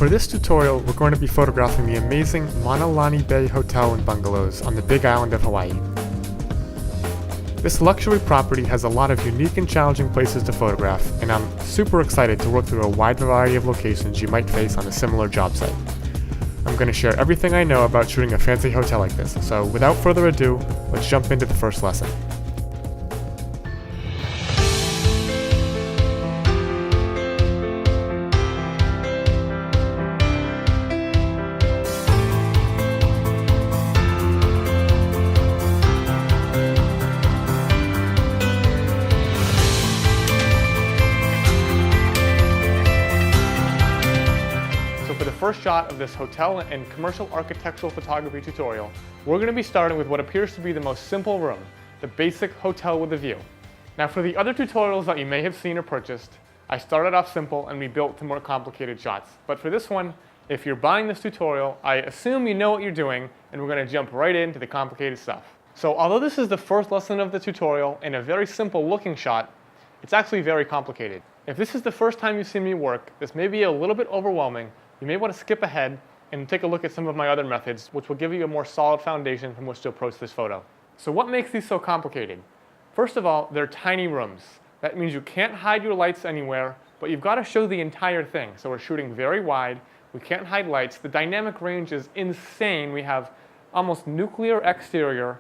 For this tutorial, we're going to be photographing the amazing Mauna Lani Bay Hotel and Bungalows on the Big Island of Hawaii. This luxury property has a lot of unique and challenging places to photograph, and I'm super excited to work through a wide variety of locations you might face on a similar job site. I'm going to share everything I know about shooting a fancy hotel like this, so without further ado, let's jump into the first lesson. First shot of this hotel and commercial architectural photography tutorial, we're going to be starting with what appears to be the most simple room, the basic hotel with a view. Now for the other tutorials that you may have seen or purchased, I started off simple and we built to more complicated shots. But for this one, if you're buying this tutorial, I assume you know what you're doing and we're going to jump right into the complicated stuff. So although this is the first lesson of the tutorial and a very simple looking shot, it's actually very complicated. If this is the first time you've seen me work, this may be a little bit overwhelming. You may want to skip ahead and take a look at some of my other methods, which will give you a more solid foundation from which to approach this photo. So what makes these so complicated? First of all, they're tiny rooms. That means you can't hide your lights anywhere, but you've got to show the entire thing. So we're shooting very wide. We can't hide lights. The dynamic range is insane. We have almost nuclear exterior,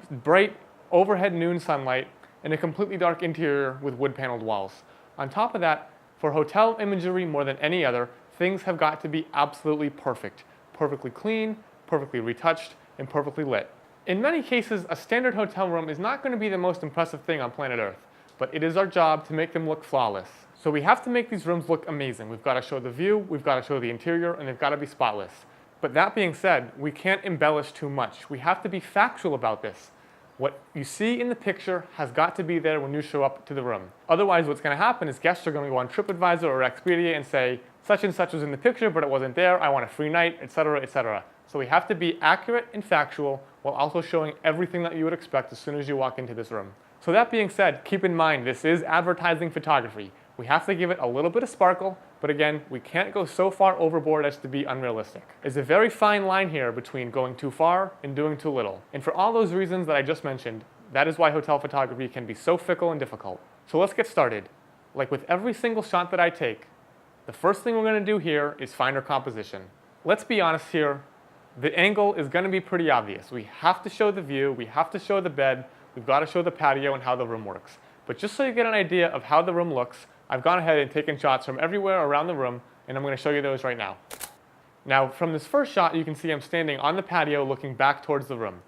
bright overhead noon sunlight, and a completely dark interior with wood-paneled walls. On top of that, for hotel imagery more than any other, things have got to be absolutely perfect. Perfectly clean, perfectly retouched, and perfectly lit. In many cases, a standard hotel room is not going to be the most impressive thing on planet Earth, but it is our job to make them look flawless. So we have to make these rooms look amazing. We've got to show the view, we've got to show the interior, and they've got to be spotless. But that being said, we can't embellish too much. We have to be factual about this. What you see in the picture has got to be there when you show up to the room. Otherwise, what's going to happen is guests are going to go on TripAdvisor or Expedia and say, such and such was in the picture, but it wasn't there, I want a free night, etc., etc. So we have to be accurate and factual while also showing everything that you would expect as soon as you walk into this room. So that being said, keep in mind, this is advertising photography. We have to give it a little bit of sparkle, but again, we can't go so far overboard as to be unrealistic. There's a very fine line here between going too far and doing too little. And for all those reasons that I just mentioned, that is why hotel photography can be so fickle and difficult. So let's get started. Like with every single shot that I take, the first thing we're going to do here is find our composition. Let's be honest here, the angle is going to be pretty obvious. We have to show the view, we have to show the bed, we've got to show the patio and how the room works. But just so you get an idea of how the room looks, I've gone ahead and taken shots from everywhere around the room, and I'm going to show you those right now. Now, from this first shot, you can see I'm standing on the patio looking back towards the room.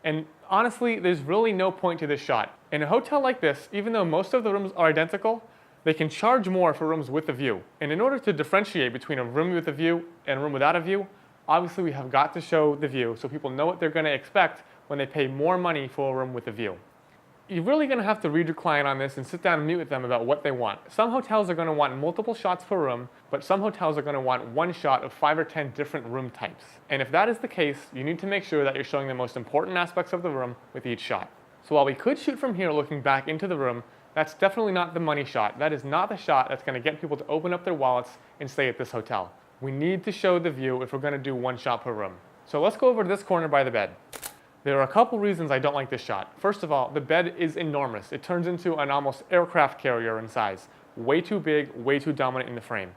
And honestly, there's really no point to this shot. In a hotel like this, even though most of the rooms are identical, they can charge more for rooms with a view. And in order to differentiate between a room with a view and a room without a view, obviously we have got to show the view so people know what they're going to expect when they pay more money for a room with a view. You're really going to have to read your client on this and sit down and meet with them about what they want. Some hotels are going to want multiple shots per room, but some hotels are going to want one shot of 5 or 10 different room types. And if that is the case, you need to make sure that you're showing the most important aspects of the room with each shot. So while we could shoot from here looking back into the room, that's definitely not the money shot. That is not the shot that's going to get people to open up their wallets and stay at this hotel. We need to show the view if we're going to do one shot per room. So let's go over to this corner by the bed. There are a couple reasons I don't like this shot. First of all, the bed is enormous. It turns into an almost aircraft carrier in size. Way too big, way too dominant in the frame.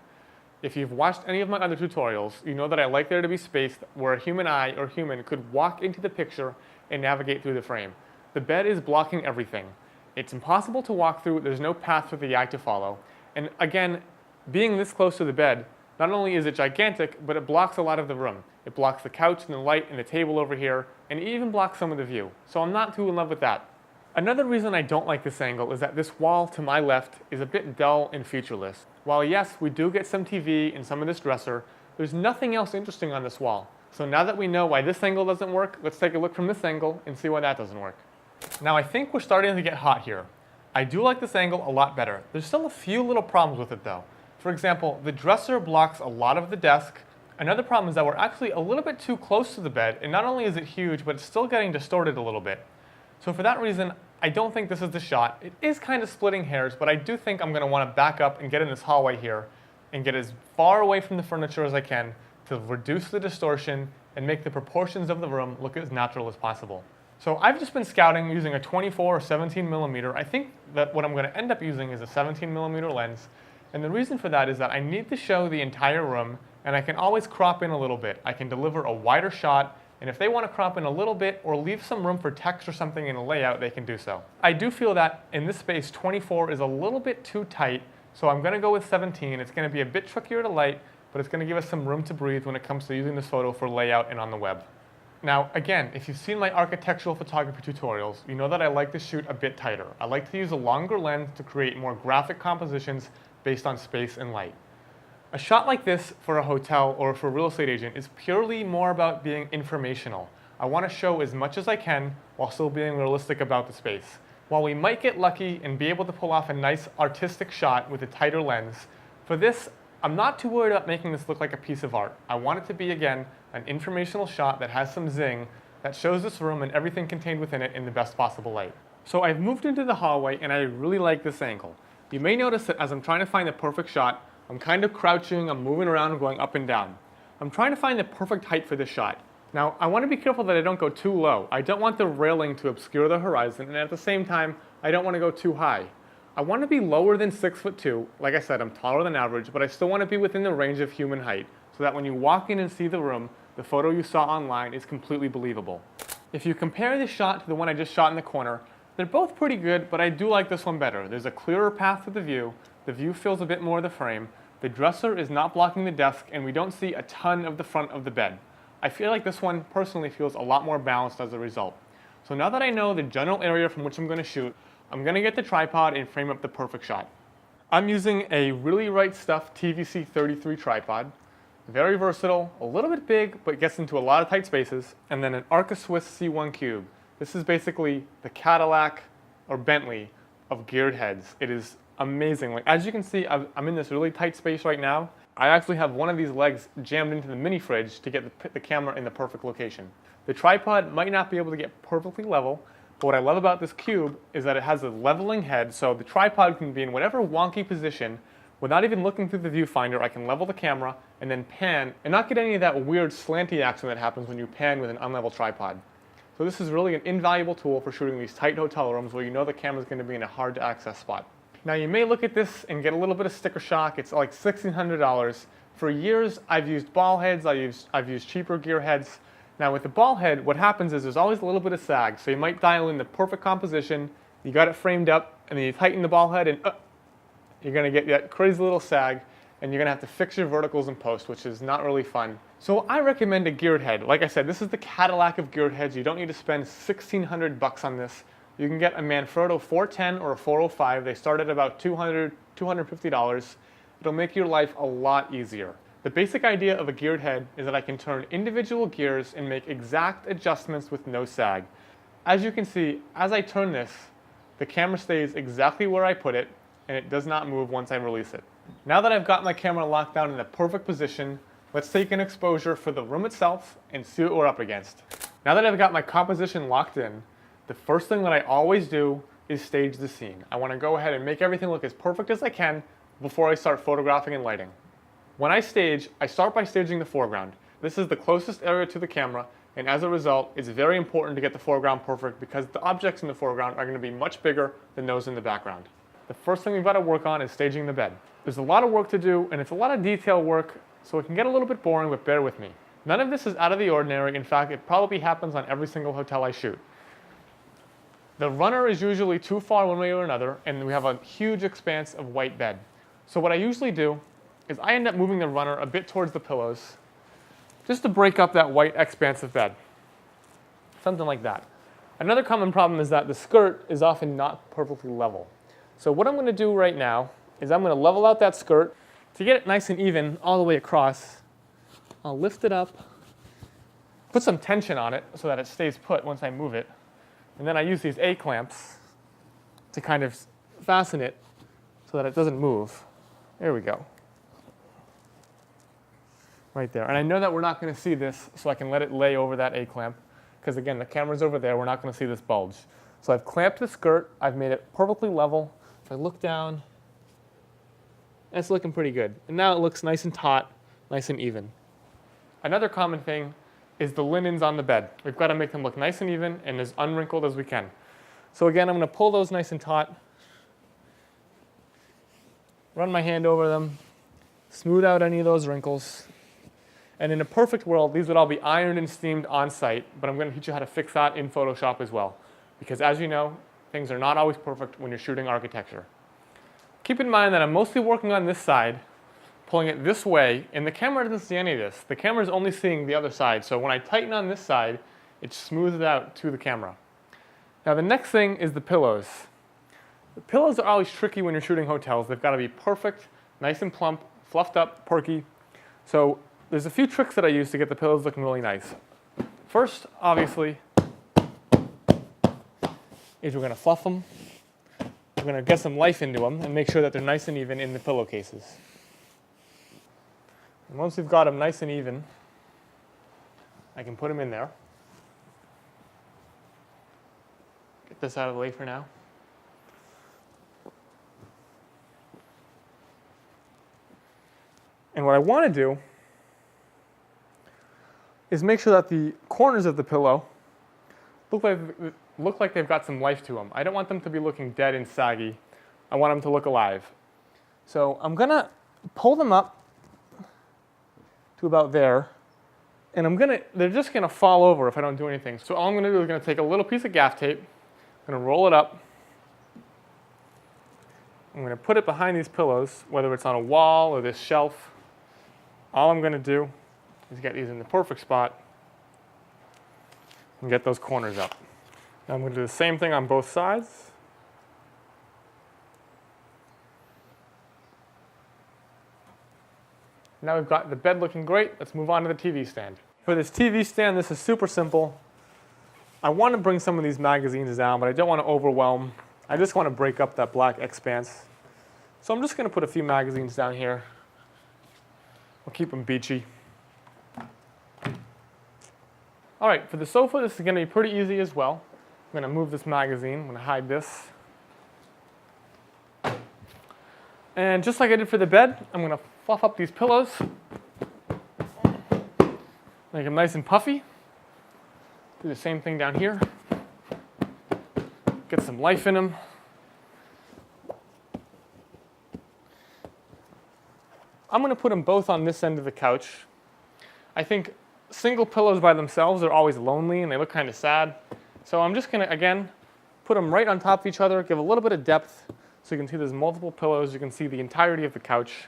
If you've watched any of my other tutorials, you know that I like there to be space where a human eye or human could walk into the picture and navigate through the frame. The bed is blocking everything. It's impossible to walk through, there's no path for the eye to follow. And again, being this close to the bed, not only is it gigantic, but it blocks a lot of the room. It blocks the couch and the light and the table over here, and it even blocks some of the view. So I'm not too in love with that. Another reason I don't like this angle is that this wall to my left is a bit dull and featureless. While yes, we do get some TV and some of this dresser, there's nothing else interesting on this wall. So now that we know why this angle doesn't work, let's take a look from this angle and see why that doesn't work. Now I think we're starting to get hot here. I do like this angle a lot better. There's still a few little problems with it though. For example, the dresser blocks a lot of the desk. Another problem is that we're actually a little bit too close to the bed, and not only is it huge, but it's still getting distorted a little bit. So for that reason, I don't think this is the shot. It is kind of splitting hairs, but I do think I'm going to want to back up and get in this hallway here and get as far away from the furniture as I can to reduce the distortion and make the proportions of the room look as natural as possible. So I've just been scouting using a 24 or 17 millimeter. I think that what I'm going to end up using is a 17 millimeter lens. And the reason for that is that I need to show the entire room, and I can always crop in a little bit. I can deliver a wider shot, and if they want to crop in a little bit or leave some room for text or something in a layout, they can do so. I do feel that in this space, 24 is a little bit too tight, so I'm going to go with 17. It's going to be a bit trickier to light, but it's going to give us some room to breathe when it comes to using this photo for layout and on the web. Now, again, if you've seen my architectural photography tutorials, you know that I like to shoot a bit tighter. I like to use a longer lens to create more graphic compositions based on space and light. A shot like this for a hotel or for a real estate agent is purely more about being informational. I want to show as much as I can while still being realistic about the space. While we might get lucky and be able to pull off a nice artistic shot with a tighter lens, for this, I'm not too worried about making this look like a piece of art. I want it to be, again, an informational shot that has some zing, that shows this room and everything contained within it in the best possible light. So I've moved into the hallway and I really like this angle. You may notice that as I'm trying to find the perfect shot, I'm kind of crouching, I'm moving around and going up and down. I'm trying to find the perfect height for this shot. Now, I want to be careful that I don't go too low. I don't want the railing to obscure the horizon, and at the same time, I don't want to go too high. I want to be lower than 6'2". Like I said, I'm taller than average, but I still want to be within the range of human height, so that when you walk in and see the room, the photo you saw online is completely believable. If you compare this shot to the one I just shot in the corner, they're both pretty good, but I do like this one better. There's a clearer path to the view fills a bit more of the frame, the dresser is not blocking the desk, and we don't see a ton of the front of the bed. I feel like this one personally feels a lot more balanced as a result. So now that I know the general area from which I'm going to shoot, I'm going to get the tripod and frame up the perfect shot. I'm using a Really Right Stuff TVC 33 tripod. Very versatile, a little bit big, but gets into a lot of tight spaces. And then an Arca Swiss C1 Cube. This is basically the Cadillac or Bentley of geared heads. It is amazing. Like, as you can see, I'm in this really tight space right now. I actually have one of these legs jammed into the mini fridge to get the camera in the perfect location. The tripod might not be able to get perfectly level, but what I love about this cube is that it has a leveling head, so the tripod can be in whatever wonky position. Without even looking through the viewfinder, I can level the camera and then pan and not get any of that weird slanty action that happens when you pan with an unlevel tripod. So this is really an invaluable tool for shooting these tight hotel rooms where you know the camera is going to be in a hard to access spot. Now you may look at this and get a little bit of sticker shock. It's like $1,600. For years I've used ball heads, I've used cheaper gear heads. Now with the ball head, what happens is there's always a little bit of sag. So you might dial in the perfect composition, you got it framed up, and then you tighten the ball head and you're going to get that crazy little sag, and you're going to have to fix your verticals in post, which is not really fun. So I recommend a geared head. Like I said, this is the Cadillac of geared heads. You don't need to spend $1,600 on this. You can get a Manfrotto 410 or a 405. They start at about $200, $250. It'll make your life a lot easier. The basic idea of a geared head is that I can turn individual gears and make exact adjustments with no sag. As you can see, as I turn this, the camera stays exactly where I put it, and it does not move once I release it. Now that I've got my camera locked down in the perfect position, let's take an exposure for the room itself and see what we're up against. Now that I've got my composition locked in, the first thing that I always do is stage the scene. I want to go ahead and make everything look as perfect as I can before I start photographing and lighting. When I stage, I start by staging the foreground. This is the closest area to the camera, and as a result, it's very important to get the foreground perfect because the objects in the foreground are going to be much bigger than those in the background. The first thing we've got to work on is staging the bed. There's a lot of work to do, and it's a lot of detail work, so it can get a little bit boring, but bear with me. None of this is out of the ordinary. In fact, it probably happens on every single hotel I shoot. The runner is usually too far one way or another, and we have a huge expanse of white bed. So what I usually do is I end up moving the runner a bit towards the pillows, just to break up that white expanse of bed. Something like that. Another common problem is that the skirt is often not perfectly level. So what I'm going to do right now is I'm going to level out that skirt. To get it nice and even all the way across, I'll lift it up, put some tension on it so that it stays put once I move it. And then I use these A-clamps to kind of fasten it so that it doesn't move. There we go. Right there. And I know that we're not going to see this, so I can let it lay over that A-clamp. Because again, the camera's over there, we're not going to see this bulge. So I've clamped the skirt, I've made it perfectly level. If I look down, and it's looking pretty good. And now it looks nice and taut, nice and even. Another common thing is the linens on the bed. We've got to make them look nice and even and as unwrinkled as we can. So again, I'm going to pull those nice and taut, run my hand over them, smooth out any of those wrinkles. And in a perfect world, these would all be ironed and steamed on site, but I'm going to teach you how to fix that in Photoshop as well. Because as you know, things are not always perfect when you're shooting architecture. Keep in mind that I'm mostly working on this side, pulling it this way, and the camera doesn't see any of this. The camera is only seeing the other side, so when I tighten on this side, it smooths it out to the camera. Now the next thing is the pillows. The pillows are always tricky when you're shooting hotels. They've got to be perfect, nice and plump, fluffed up, perky. So there's a few tricks that I use to get the pillows looking really nice. First, obviously, is we're going to fluff them. We're going to get some life into them and make sure that they're nice and even in the pillowcases. And once we've got them nice and even, I can put them in there. Get this out of the way for now. And what I want to do is make sure that the corners of the pillow look like they've got some life to them. I don't want them to be looking dead and saggy. I want them to look alive. So I'm going to pull them up to about there, and they're just going to fall over if I don't do anything. So all I'm going to do is going to take a little piece of gaff tape, I'm going to roll it up, I'm going to put it behind these pillows, whether it's on a wall or this shelf. All I'm going to do is get these in the perfect spot and get those corners up. Now I'm going to do the same thing on both sides. Now we've got the bed looking great. Let's move on to the TV stand. For this TV stand, this is super simple. I want to bring some of these magazines down, but I don't want to overwhelm. I just want to break up that black expanse. So I'm just going to put a few magazines down here. We'll keep them beachy. All right, for the sofa, this is going to be pretty easy as well. I'm going to move this magazine. I'm going to hide this. And just like I did for the bed, I'm going to fluff up these pillows. Make them nice and puffy. Do the same thing down here. Get some life in them. I'm going to put them both on this end of the couch. I think single pillows by themselves are always lonely and they look kind of sad. So I'm just going to, again, put them right on top of each other, give a little bit of depth so you can see there's multiple pillows. You can see the entirety of the couch.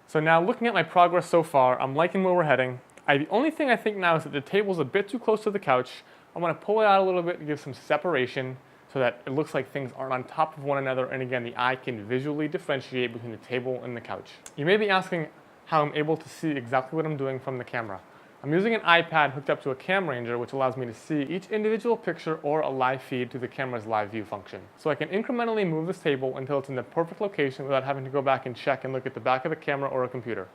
So now looking at my progress so far, I'm liking where we're heading. The only thing I think now is that the table's a bit too close to the couch. I want to pull it out a little bit and give some separation so that it looks like things aren't on top of one another, and again, the eye can visually differentiate between the table and the couch. You may be asking how I'm able to see exactly what I'm doing from the camera. I'm using an iPad hooked up to a Cam Ranger, which allows me to see each individual picture or a live feed to the camera's live view function. So I can incrementally move this table until it's in the perfect location without having to go back and check and look at the back of the camera or a computer.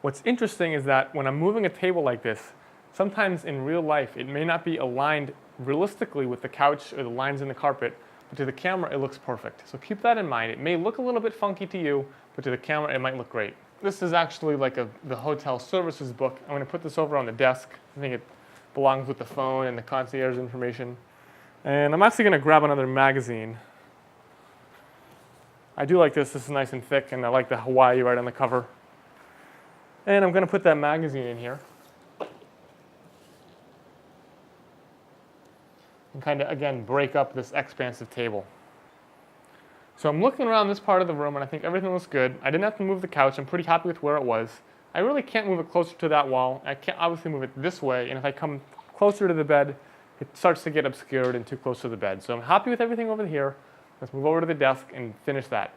What's interesting is that when I'm moving a table like this, sometimes in real life it may not be aligned realistically with the couch or the lines in the carpet, but to the camera it looks perfect. So keep that in mind. It may look a little bit funky to you, but to the camera it might look great. This is actually like the hotel services book. I'm going to put this over on the desk. I think it belongs with the phone and the concierge information. And I'm actually going to grab another magazine. I do like this. This is nice and thick, and I like the Hawaii right on the cover. And I'm going to put that magazine in here. And kind of, again, break up this expansive table. So I'm looking around this part of the room, and I think everything looks good. I didn't have to move the couch. I'm pretty happy with where it was. I really can't move it closer to that wall. I can't obviously move it this way, and if I come closer to the bed, it starts to get obscured and too close to the bed. So I'm happy with everything over here. Let's move over to the desk and finish that.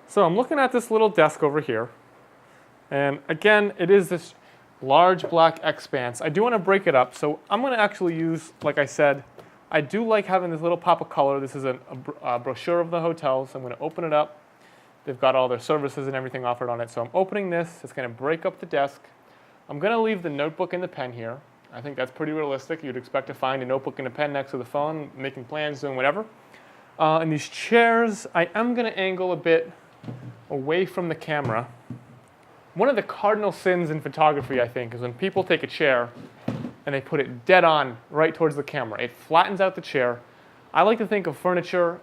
So I'm looking at this little desk over here. And again, it is this large black expanse. I do want to break it up, so I'm going to actually use, like I said, I do like having this little pop of color. This is a brochure of the hotel, so I'm going to open it up. They've got all their services and everything offered on it. So I'm opening this. It's going to break up the desk. I'm going to leave the notebook and the pen here. I think that's pretty realistic. You'd expect to find a notebook and a pen next to the phone, making plans, doing whatever. And these chairs, I am going to angle a bit away from the camera. One of the cardinal sins in photography, I think, is when people take a chair and they put it dead on right towards the camera. It flattens out the chair. I like to think of furniture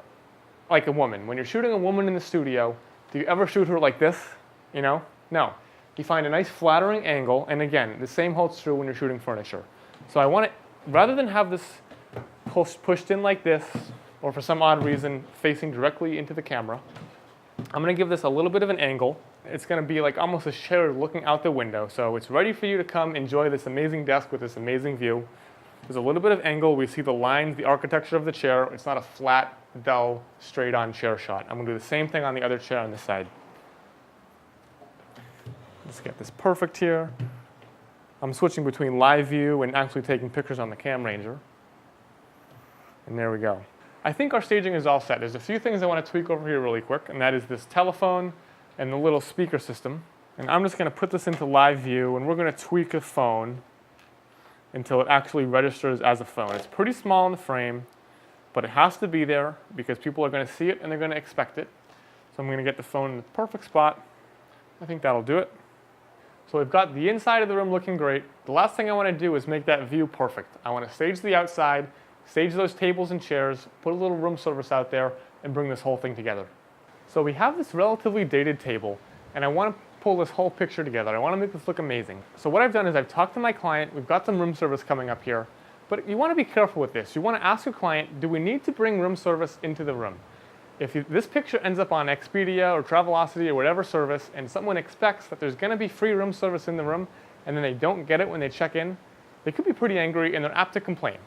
like a woman. When you're shooting a woman in the studio, do you ever shoot her like this? You know? No. You find a nice flattering angle, and again, the same holds true when you're shooting furniture. So I want it, rather than have this pushed in like this, or for some odd reason facing directly into the camera, I'm going to give this a little bit of an angle. It's going to be like almost a chair looking out the window, so it's ready for you to come enjoy this amazing desk with this amazing view. There's a little bit of angle. We see the lines, the architecture of the chair. It's not a flat, dull, straight-on chair shot. I'm going to do the same thing on the other chair on this side. Let's get this perfect here. I'm switching between live view and actually taking pictures on the Cam Ranger. And there we go. I think our staging is all set. There's a few things I want to tweak over here really quick, and that is this telephone and the little speaker system. And I'm just going to put this into live view, and we're going to tweak a phone until it actually registers as a phone. It's pretty small in the frame, but it has to be there because people are going to see it and they're going to expect it. So I'm going to get the phone in the perfect spot. I think that'll do it. So we've got the inside of the room looking great. The last thing I want to do is make that view perfect. I want to stage the outside, stage those tables and chairs, put a little room service out there, and bring this whole thing together. So we have this relatively dated table, and I want to pull this whole picture together. I want to make this look amazing. So what I've done is I've talked to my client. We've got some room service coming up here, but you want to be careful with this. You want to ask your client, do we need to bring room service into the room? If this picture ends up on Expedia or Travelocity or whatever service, and someone expects that there's going to be free room service in the room, and then they don't get it when they check in, they could be pretty angry and they're apt to complain.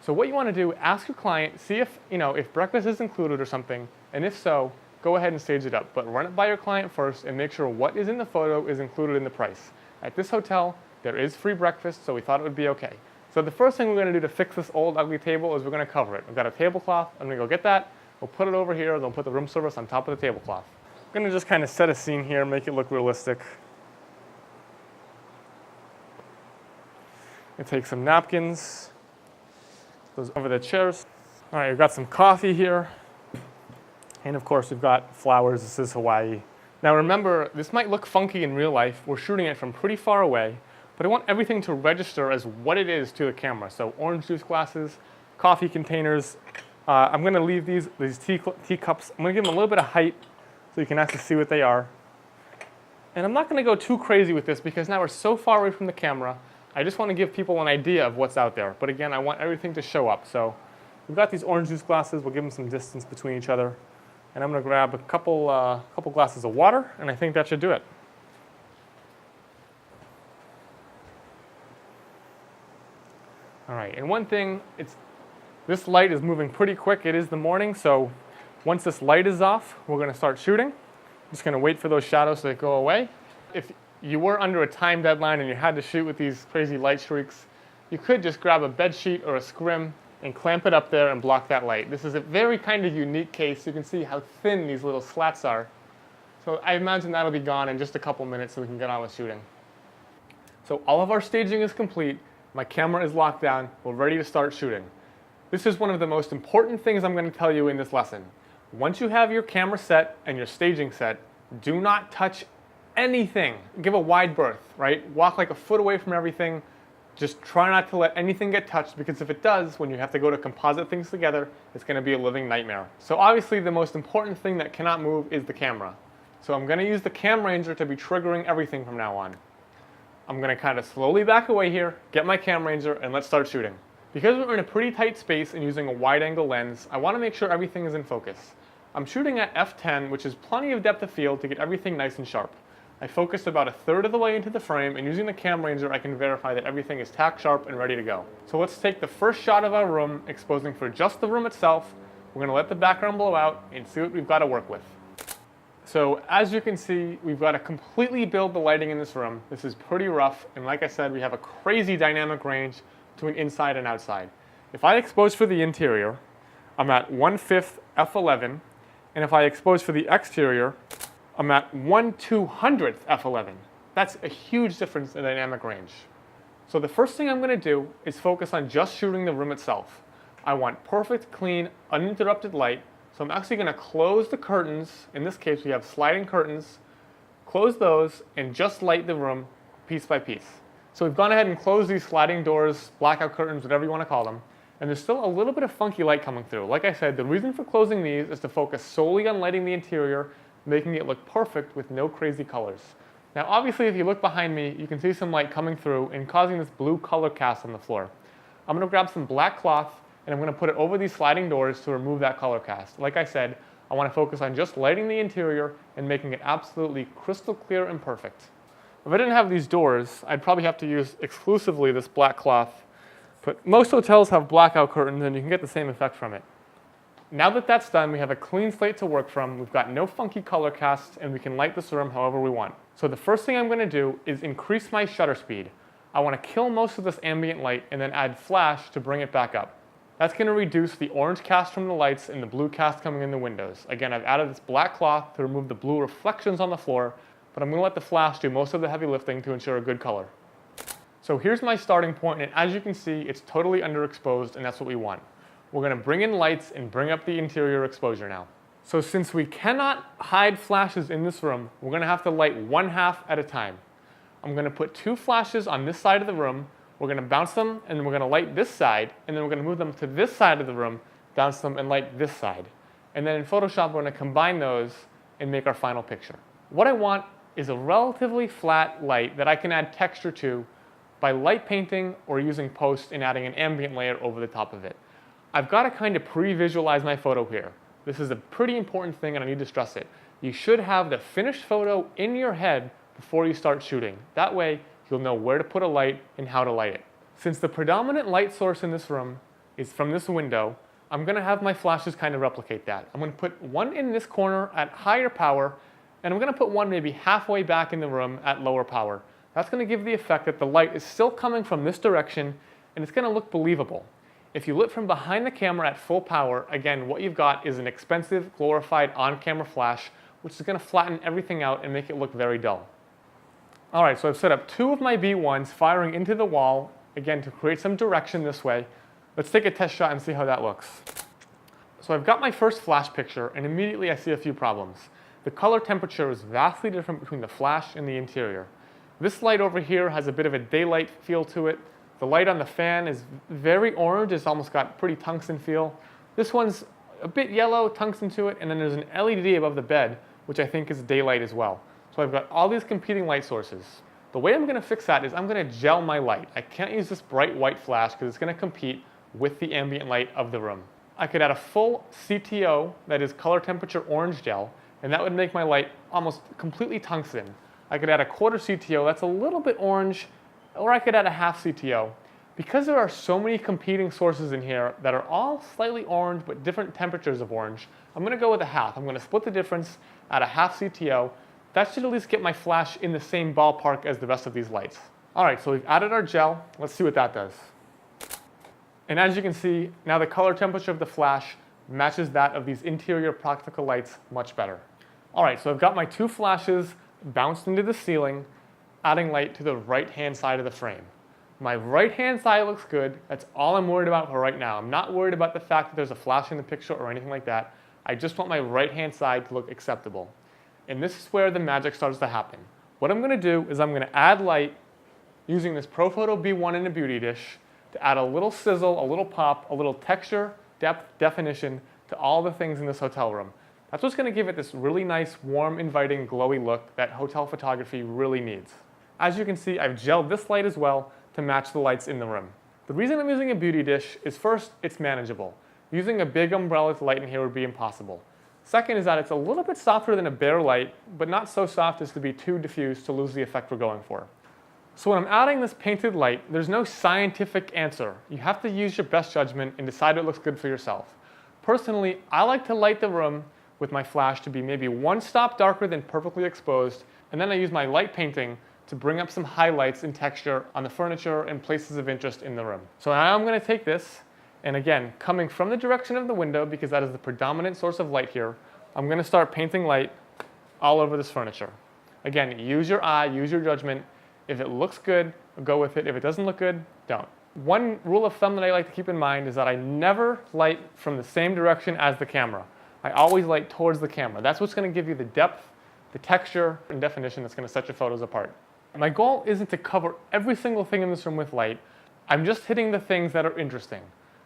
So what you want to do, ask your client, see if, if breakfast is included or something, and if so, go ahead and stage it up. But run it by your client first and make sure what is in the photo is included in the price. At this hotel, there is free breakfast, so we thought it would be okay. So the first thing we're going to do to fix this old ugly table is we're going to cover it. We've got a tablecloth. I'm going to go get that. We'll put it over here, then we'll put the room service on top of the tablecloth. I'm going to just kind of set a scene here, make it look realistic. I'm going to take some napkins, those over the chairs. All right, we've got some coffee here. And of course, we've got flowers. This is Hawaii. Now remember, this might look funky in real life. We're shooting it from pretty far away, but I want everything to register as what it is to the camera. So orange juice glasses, coffee containers. I'm going to leave these teacups. I'm going to give them a little bit of height so you can actually see what they are. And I'm not going to go too crazy with this because now we're so far away from the camera. I just want to give people an idea of what's out there. But again, I want everything to show up. So we've got these orange juice glasses. We'll give them some distance between each other. And I'm going to grab a couple glasses of water, and I think that should do it. All right, and one thing, this light is moving pretty quick. It is the morning, so once this light is off, we're going to start shooting. I'm just going to wait for those shadows to go away. If you were under a time deadline and you had to shoot with these crazy light streaks, you could just grab a bed sheet or a scrim and clamp it up there and block that light. This is a very kind of unique case. You can see how thin these little slats are. So I imagine that'll be gone in just a couple minutes so we can get on with shooting. So all of our staging is complete. My camera is locked down. We're ready to start shooting. This is one of the most important things I'm going to tell you in this lesson. Once you have your camera set and your staging set, do not touch anything. Give a wide berth, right? Walk like a foot away from everything. Just try not to let anything get touched, because if it does, when you have to go to composite things together, it's going to be a living nightmare. So obviously the most important thing that cannot move is the camera. So I'm going to use the Cam Ranger to be triggering everything from now on. I'm going to kind of slowly back away here, get my Cam Ranger, and let's start shooting. Because we're in a pretty tight space and using a wide angle lens, I want to make sure everything is in focus. I'm shooting at f10, which is plenty of depth of field to get everything nice and sharp. I focused about a third of the way into the frame, and using the Cam Ranger I can verify that everything is tack sharp and ready to go. So let's take the first shot of our room, exposing for just the room itself. We're going to let the background blow out and see what we've got to work with. So as you can see, we've got to completely build the lighting in this room. This is pretty rough, and like I said, we have a crazy dynamic range between inside and outside. If I expose for the interior, I'm at 1/5 f11, and if I expose for the exterior, I'm at 1/200th f11. That's a huge difference in dynamic range. So the first thing I'm going to do is focus on just shooting the room itself. I want perfect, clean, uninterrupted light, So I'm actually going to close the curtains. In this case, we have sliding curtains. Close those and just light the room piece by piece. So we've gone ahead and closed these sliding doors, blackout curtains, whatever you want to call them. And there's still a little bit of funky light coming through. Like I said, the reason for closing these is to focus solely on lighting the interior, making it look perfect with no crazy colors. Now obviously if you look behind me, you can see some light coming through and causing this blue color cast on the floor. I'm going to grab some black cloth and I'm going to put it over these sliding doors to remove that color cast. Like I said, I want to focus on just lighting the interior and making it absolutely crystal clear and perfect. If I didn't have these doors, I'd probably have to use exclusively this black cloth, but most hotels have blackout curtains and you can get the same effect from it. Now that that's done, we have a clean slate to work from, we've got no funky color casts, and we can light this room however we want. So the first thing I'm going to do is increase my shutter speed. I want to kill most of this ambient light and then add flash to bring it back up. That's going to reduce the orange cast from the lights and the blue cast coming in the windows. Again, I've added this black cloth to remove the blue reflections on the floor, but I'm going to let the flash do most of the heavy lifting to ensure a good color. So here's my starting point, and as you can see, it's totally underexposed, and that's what we want. We're going to bring in lights and bring up the interior exposure now. So since we cannot hide flashes in this room, we're going to have to light one half at a time. I'm going to put 2 flashes on this side of the room. We're going to bounce them, and we're going to light this side, and then we're going to move them to this side of the room, bounce them, and light this side. And then in Photoshop, we're going to combine those and make our final picture. What I want is a relatively flat light that I can add texture to by light painting or using post and adding an ambient layer over the top of it. I've got to kind of pre-visualize my photo here. This is a pretty important thing and I need to stress it. You should have the finished photo in your head before you start shooting. That way, you'll know where to put a light and how to light it. Since the predominant light source in this room is from this window, I'm going to have my flashes kind of replicate that. I'm going to put one in this corner at higher power, and I'm going to put one maybe halfway back in the room at lower power. That's going to give the effect that the light is still coming from this direction, and it's going to look believable. If you lit from behind the camera at full power, again, what you've got is an expensive, glorified on-camera flash, which is going to flatten everything out and make it look very dull. Alright, so I've set up 2 of my B1s firing into the wall, again, to create some direction this way. Let's take a test shot and see how that looks. So I've got my first flash picture, and immediately I see a few problems. The color temperature is vastly different between the flash and the interior. This light over here has a bit of a daylight feel to it. The light on the fan is very orange, it's almost got pretty tungsten feel. This one's a bit yellow, tungsten to it, and then there's an LED above the bed, which I think is daylight as well. So I've got all these competing light sources. The way I'm going to fix that is I'm going to gel my light. I can't use this bright white flash because it's going to compete with the ambient light of the room. I could add a full CTO, that is color temperature orange gel, and that would make my light almost completely tungsten. I could add a quarter CTO, that's a little bit orange, or I could add a half CTO. Because there are so many competing sources in here that are all slightly orange but different temperatures of orange, I'm going to go with a half. I'm going to split the difference at a half CTO. That should at least get my flash in the same ballpark as the rest of these lights. Alright, so we've added our gel. Let's see what that does. And as you can see, now the color temperature of the flash matches that of these interior practical lights much better. Alright, so I've got my 2 flashes bounced into the ceiling, adding light to the right-hand side of the frame. My right-hand side looks good. That's all I'm worried about for right now. I'm not worried about the fact that there's a flash in the picture or anything like that. I just want my right-hand side to look acceptable. And this is where the magic starts to happen. What I'm going to do is I'm going to add light using this ProPhoto B1 in a beauty dish to add a little sizzle, a little pop, a little texture, depth, definition to all the things in this hotel room. That's what's going to give it this really nice, warm, inviting, glowy look that hotel photography really needs. As you can see, I've gelled this light as well to match the lights in the room. The reason I'm using a beauty dish is first, it's manageable. Using a big umbrella to light in here would be impossible. Second is that it's a little bit softer than a bare light, but not so soft as to be too diffuse to lose the effect we're going for. So when I'm adding this painted light, there's no scientific answer. You have to use your best judgment and decide what looks good for yourself. Personally, I like to light the room with my flash to be maybe 1 stop darker than perfectly exposed, and then I use my light painting to bring up some highlights and texture on the furniture and places of interest in the room. So now I'm going to take this, and again, coming from the direction of the window, because that is the predominant source of light here, I'm going to start painting light all over this furniture. Again, use your eye, use your judgment. If it looks good, go with it. If it doesn't look good, don't. One rule of thumb that I like to keep in mind is that I never light from the same direction as the camera. I always light towards the camera. That's what's going to give you the depth, the texture, and definition that's going to set your photos apart. My goal isn't to cover every single thing in this room with light. I'm just hitting the things that are interesting.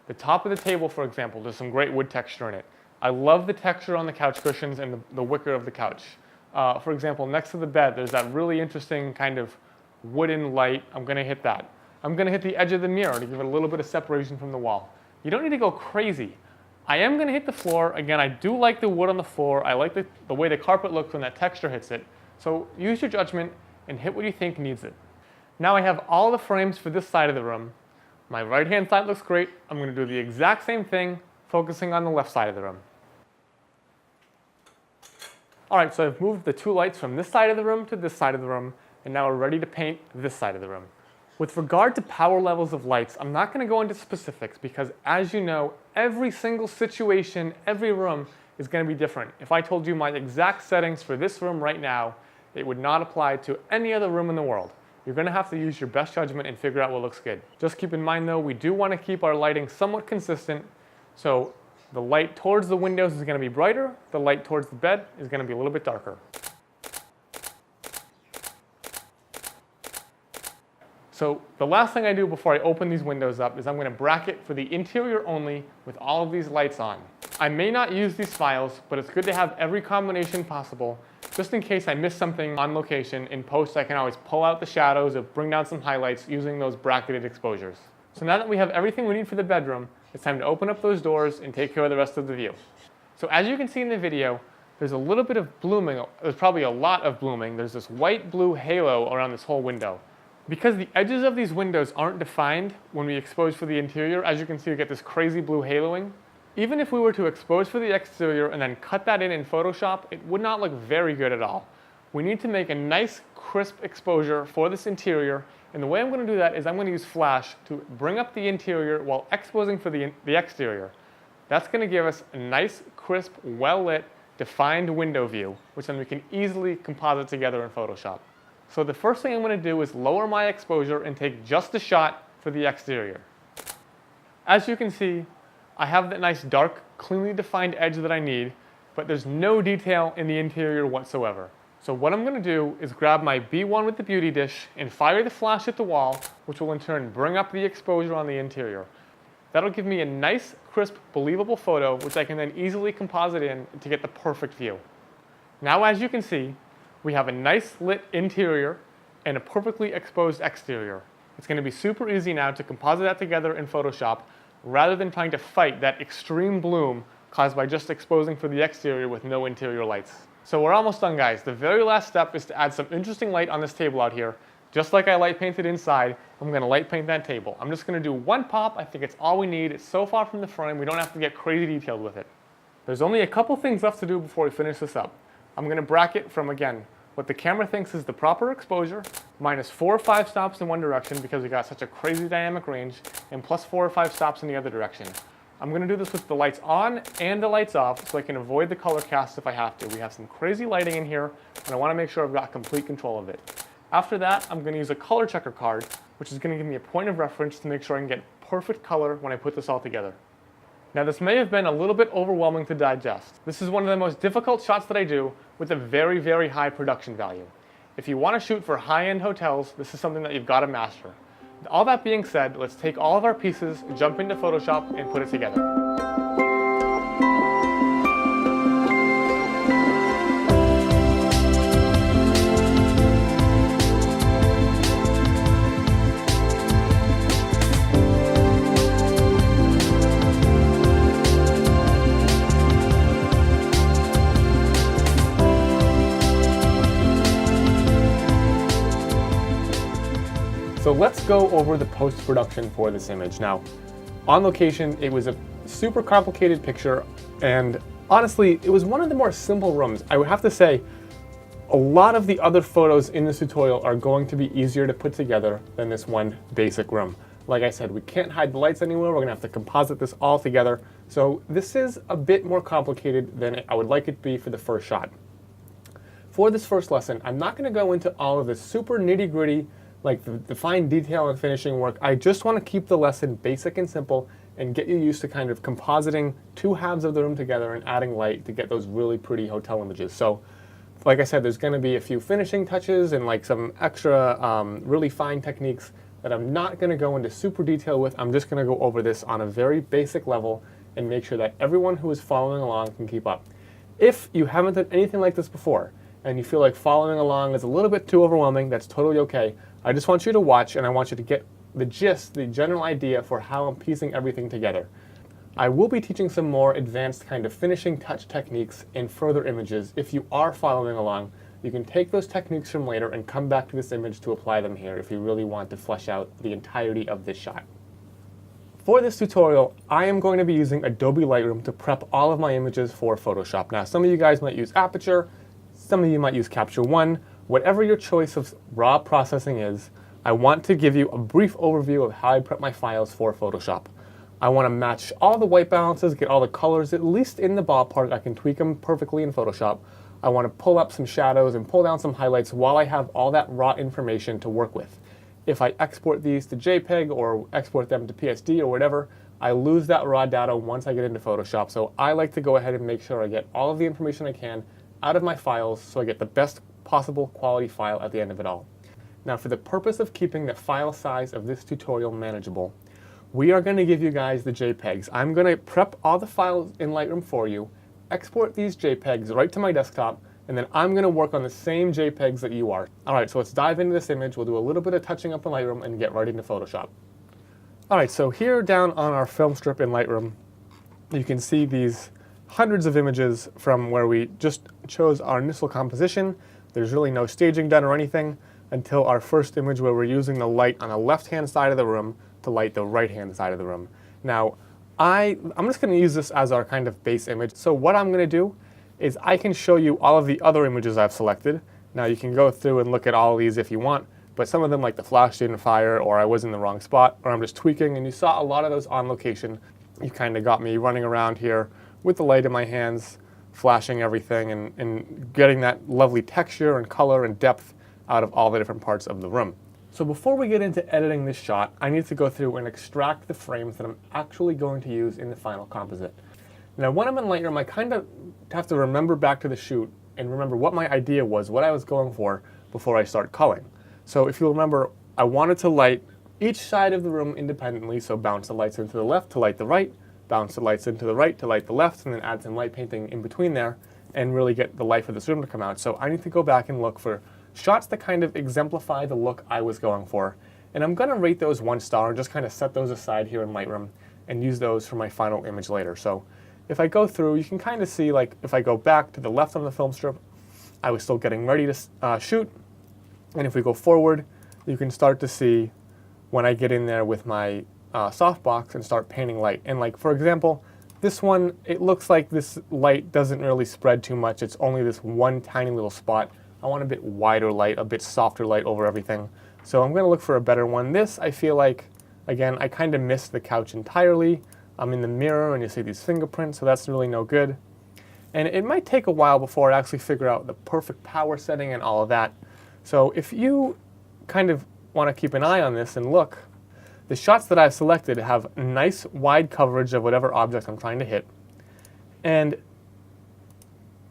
The top of the table, for example, there's some great wood texture in it. I love the texture on the couch cushions and the wicker of the couch. For example, next to the bed, there's that really interesting kind of wooden light. I'm going to hit that. I'm going to hit the edge of the mirror to give it a little bit of separation from the wall. You don't need to go crazy. I am going to hit the floor. Again, I do like the wood on the floor. I like the way the carpet looks when that texture hits it. So use your judgment and hit what you think needs it. Now I have all the frames for this side of the room. My right-hand side looks great. I'm going to do the exact same thing, focusing on the left side of the room. All right, so I've moved the two lights from this side of the room to this side of the room, and now we're ready to paint this side of the room. With regard to power levels of lights, I'm not going to go into specifics because, as you know, every single situation, every room is going to be different. If I told you my exact settings for this room right now, it would not apply to any other room in the world. You're going to have to use your best judgment and figure out what looks good. Just keep in mind though, we do want to keep our lighting somewhat consistent. So the light towards the windows is going to be brighter. The light towards the bed is going to be a little bit darker. So the last thing I do before I open these windows up is I'm going to bracket for the interior only with all of these lights on. I may not use these files, but it's good to have every combination possible. Just in case I miss something on location, in post I can always pull out the shadows or bring down some highlights using those bracketed exposures. So now that we have everything we need for the bedroom, it's time to open up those doors and take care of the rest of the view. So as you can see in the video, there's a little bit of blooming, there's probably a lot of blooming. There's this white-blue halo around this whole window. Because the edges of these windows aren't defined when we expose for the interior, as you can see we get this crazy blue haloing. Even if we were to expose for the exterior and then cut that in Photoshop, it would not look very good at all. We need to make a nice crisp exposure for this interior, and the way I'm going to do that is I'm going to use flash to bring up the interior while exposing for the exterior. That's going to give us a nice, crisp, well-lit, defined window view, which then we can easily composite together in Photoshop. So the first thing I'm going to do is lower my exposure and take just a shot for the exterior. As you can see, I have that nice dark, cleanly defined edge that I need, but there's no detail in the interior whatsoever. So what I'm going to do is grab my B1 with the beauty dish and fire the flash at the wall, which will in turn bring up the exposure on the interior. That'll give me a nice, crisp, believable photo, which I can then easily composite in to get the perfect view. Now as you can see, we have a nice lit interior and a perfectly exposed exterior. It's going to be super easy now to composite that together in Photoshop rather than trying to fight that extreme bloom caused by just exposing for the exterior with no interior lights. So we're almost done, guys. The very last step is to add some interesting light on this table out here. Just like I light painted inside, I'm going to light paint that table. I'm just going to do one pop. I think it's all we need. It's so far from the frame, we don't have to get crazy detailed with it. There's only a couple things left to do before we finish this up. I'm going to bracket from, again, what the camera thinks is the proper exposure, minus 4 or 5 stops in one direction because we got such a crazy dynamic range, and plus 4 or 5 stops in the other direction. I'm going to do this with the lights on and the lights off so I can avoid the color cast if I have to. We have some crazy lighting in here, and I want to make sure I've got complete control of it. After that, I'm going to use a color checker card, which is going to give me a point of reference to make sure I can get perfect color when I put this all together. Now this may have been a little bit overwhelming to digest. This is one of the most difficult shots that I do with a very, very high production value. If you want to shoot for high-end hotels, this is something that you've got to master. All that being said, let's take all of our pieces, jump into Photoshop, and put it together. So let's go over the post-production for this image. Now, on location, it was a super complicated picture, and honestly, it was one of the more simple rooms. I would have to say, a lot of the other photos in this tutorial are going to be easier to put together than this one basic room. Like I said, we can't hide the lights anywhere. We're gonna have to composite this all together. So this is a bit more complicated than I would like it to be for the first shot. For this first lesson, I'm not gonna go into all of this super nitty-gritty, like the fine detail and finishing work. I just want to keep the lesson basic and simple and get you used to kind of compositing two halves of the room together and adding light to get those really pretty hotel images. So like I said, there's going to be a few finishing touches and like some extra really fine techniques that I'm not going to go into super detail with. I'm just going to go over this on a very basic level and make sure that everyone who is following along can keep up. If you haven't done anything like this before and you feel like following along is a little bit too overwhelming, that's totally okay. I just want you to watch and I want you to get the gist, the general idea for how I'm piecing everything together. I will be teaching some more advanced kind of finishing touch techniques in further images. If you are following along, you can take those techniques from later and come back to this image to apply them here if you really want to flesh out the entirety of this shot. For this tutorial, I am going to be using Adobe Lightroom to prep all of my images for Photoshop. Now, some of you guys might use Aperture, some of you might use Capture One. Whatever your choice of raw processing is, I want to give you a brief overview of how I prep my files for Photoshop. I want to match all the white balances, get all the colors at least in the ballpark. I can tweak them perfectly in Photoshop. I want to pull up some shadows and pull down some highlights while I have all that raw information to work with. If I export these to JPEG or export them to PSD or whatever, I lose that raw data once I get into Photoshop. So I like to go ahead and make sure I get all of the information I can out of my files so I get the best possible quality file at the end of it all. Now, for the purpose of keeping the file size of this tutorial manageable, we are going to give you guys the JPEGs. I'm going to prep all the files in Lightroom for you, export these JPEGs right to my desktop, and then I'm going to work on the same JPEGs that you are. Alright, so let's dive into this image. We'll do a little bit of touching up in Lightroom and get right into Photoshop. Alright, so here down on our film strip in Lightroom, you can see these hundreds of images from where we just chose our initial composition. There's really no staging done or anything until our first image where we're using the light on the left-hand side of the room to light the right-hand side of the room. Now, I'm just going to use this as our kind of base image. So what I'm going to do is I can show you all of the other images I've selected. Now you can go through and look at all of these if you want, but some of them like the flash didn't fire, or I was in the wrong spot, or I'm just tweaking, and you saw a lot of those on location. You kind of got me running around here with the light in my hands, flashing everything and getting that lovely texture and color and depth out of all the different parts of the room. So before we get into editing this shot, I need to go through and extract the frames that I'm actually going to use in the final composite. Now when I'm in Lightroom, I kind of have to remember back to the shoot and remember what my idea was, what I was going for before I start culling. So if you'll remember, I wanted to light each side of the room independently, so bounce the lights into the left to light the right, bounce the lights into the right to light the left, and then add some light painting in between there and really get the life of this room to come out. So I need to go back and look for shots that kind of exemplify the look I was going for. And I'm going to rate those 1 star and just kind of set those aside here in Lightroom and use those for my final image later. So if I go through, you can kind of see, like, if I go back to the left on the film strip, I was still getting ready to shoot. And if we go forward, you can start to see when I get in there with my softbox and start painting light. And like, for example, this one, it looks like this light doesn't really spread too much. It's only this one tiny little spot. I want a bit wider light, a bit softer light over everything. So I'm going to look for a better one. This, I feel like, again, I kind of missed the couch entirely. I'm in the mirror and you see these fingerprints, so that's really no good. And it might take a while before I actually figure out the perfect power setting and all of that. So if you kind of want to keep an eye on this and look, the shots that I've selected have nice wide coverage of whatever object I'm trying to hit. And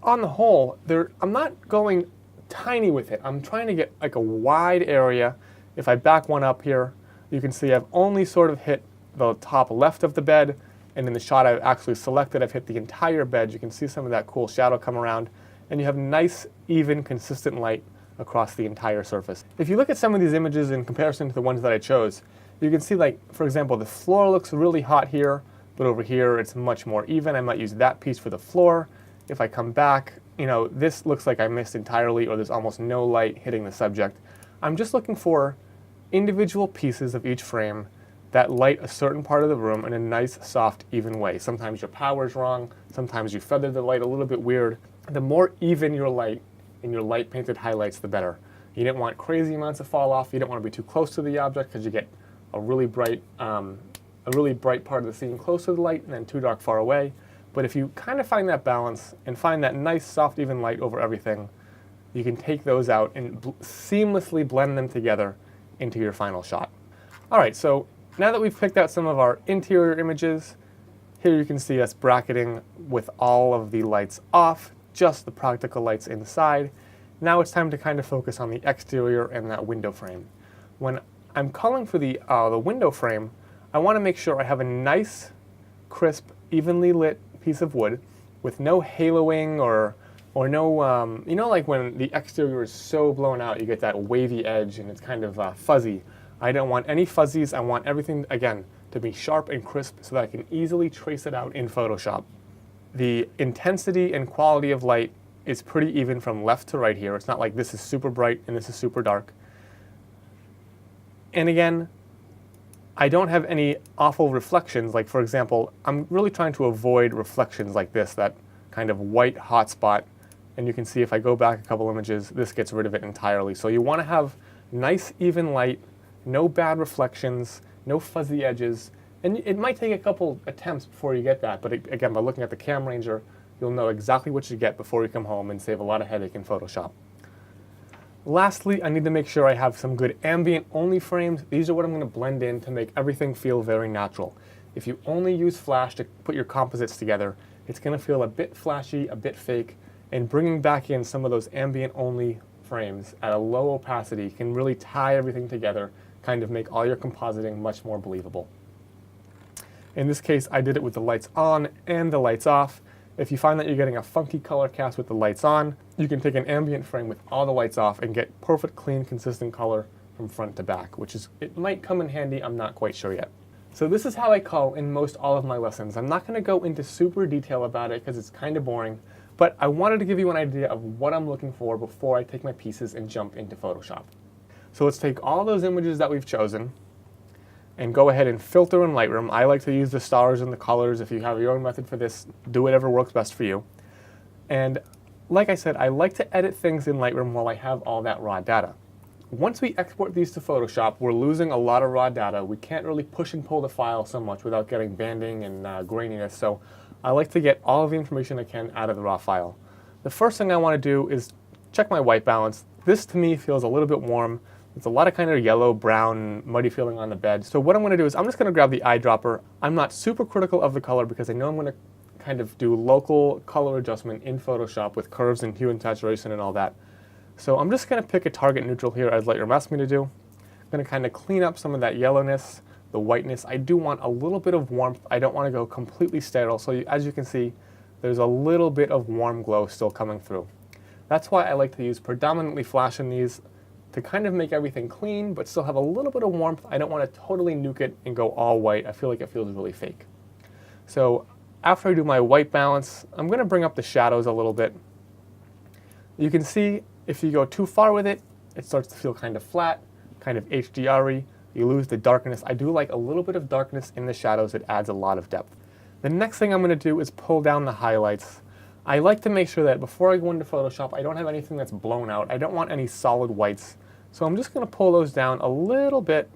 on the whole, I'm not going tiny with it. I'm trying to get like a wide area. If I back one up here, you can see I've only sort of hit the top left of the bed, and in the shot I've actually selected, I've hit the entire bed. You can see some of that cool shadow come around, and you have nice, even, consistent light across the entire surface. If you look at some of these images in comparison to the ones that I chose, you can see, like, for example, the floor looks really hot here, but over here it's much more even. I might use that piece for the floor. If I come back, you know, this looks like I missed entirely, or there's almost no light hitting the subject. I'm just looking for individual pieces of each frame that light a certain part of the room in a nice, soft, even way. Sometimes your power's wrong, sometimes you feather the light a little bit weird. The more even your light and your light painted highlights, the better. You didn't want crazy amounts of fall off, you don't want to be too close to the object because you get a really bright part of the scene close to the light and then too dark far away. But if you kind of find that balance and find that nice, soft, even light over everything, you can take those out and seamlessly blend them together into your final shot. All right, so Now that we've picked out some of our interior images, here you can see us bracketing with all of the lights off, just the practical lights inside. Now it's time to kind of focus on the exterior and that window frame. When I'm calling for the window frame, I want to make sure I have a nice, crisp, evenly lit piece of wood with no haloing or no, you know, like when the exterior is so blown out, you get that wavy edge and it's kind of fuzzy. I don't want any fuzzies. I want everything, again, to be sharp and crisp so that I can easily trace it out in Photoshop. The intensity and quality of light is pretty even from left to right here. It's not like this is super bright and this is super dark. And again, I don't have any awful reflections. Like, for example, I'm really trying to avoid reflections like this, that kind of white hot spot. And you can see if I go back a couple images, this gets rid of it entirely. So you want to have nice, even light, no bad reflections, no fuzzy edges. And it might take a couple attempts before you get that. But again, by looking at the Cam Ranger, you'll know exactly what you get before you come home and save a lot of headache in Photoshop. Lastly, I need to make sure I have some good ambient only frames. These are what I'm going to blend in to make everything feel very natural. If you only use flash to put your composites together, it's going to feel a bit flashy, a bit fake, and bringing back in some of those ambient only frames at a low opacity can really tie everything together, kind of make all your compositing much more believable. In this case, I did it with the lights on and the lights off. If you find that you're getting a funky color cast with the lights on, you can take an ambient frame with all the lights off and get perfect, clean, consistent color from front to back, which is, it might come in handy, I'm not quite sure yet. So this is how I cull in most all of my lessons. I'm not going to go into super detail about it because it's kind of boring, but I wanted to give you an idea of what I'm looking for before I take my pieces and jump into Photoshop. So let's take all those images that we've chosen and go ahead and filter in Lightroom. I like to use the stars and the colors. If you have your own method for this, do whatever works best for you. And like I said, I like to edit things in Lightroom while I have all that raw data. Once we export these to Photoshop, we're losing a lot of raw data. We can't really push and pull the file so much without getting banding and graininess. So I like to get all of the information I can out of the raw file. The first thing I want to do is check my white balance. This to me feels a little bit warm. It's a lot of kind of yellow, brown, muddy feeling on the bed. So what I'm going to do is I'm just going to grab the eyedropper. I'm not super critical of the color because I know I'm going to kind of do local color adjustment in Photoshop with curves and hue and saturation and all that. So I'm just going to pick a target neutral here as Lightroom asked me to do. I'm going to kind of clean up some of that yellowness, the whiteness. I do want a little bit of warmth. I don't want to go completely sterile. So as you can see, there's a little bit of warm glow still coming through. That's why I like to use predominantly flash in these, to kind of make everything clean but still have a little bit of warmth. I don't want to totally nuke it and go all white. I feel like it feels really fake. So after I do my white balance, I'm going to bring up the shadows a little bit. You can see if you go too far with it, it starts to feel kind of flat, kind of HDR-y. You lose the darkness. I do like a little bit of darkness in the shadows. It adds a lot of depth. The next thing I'm going to do is pull down the highlights. I like to make sure that before I go into Photoshop, I don't have anything that's blown out. I don't want any solid whites. So I'm just going to pull those down a little bit.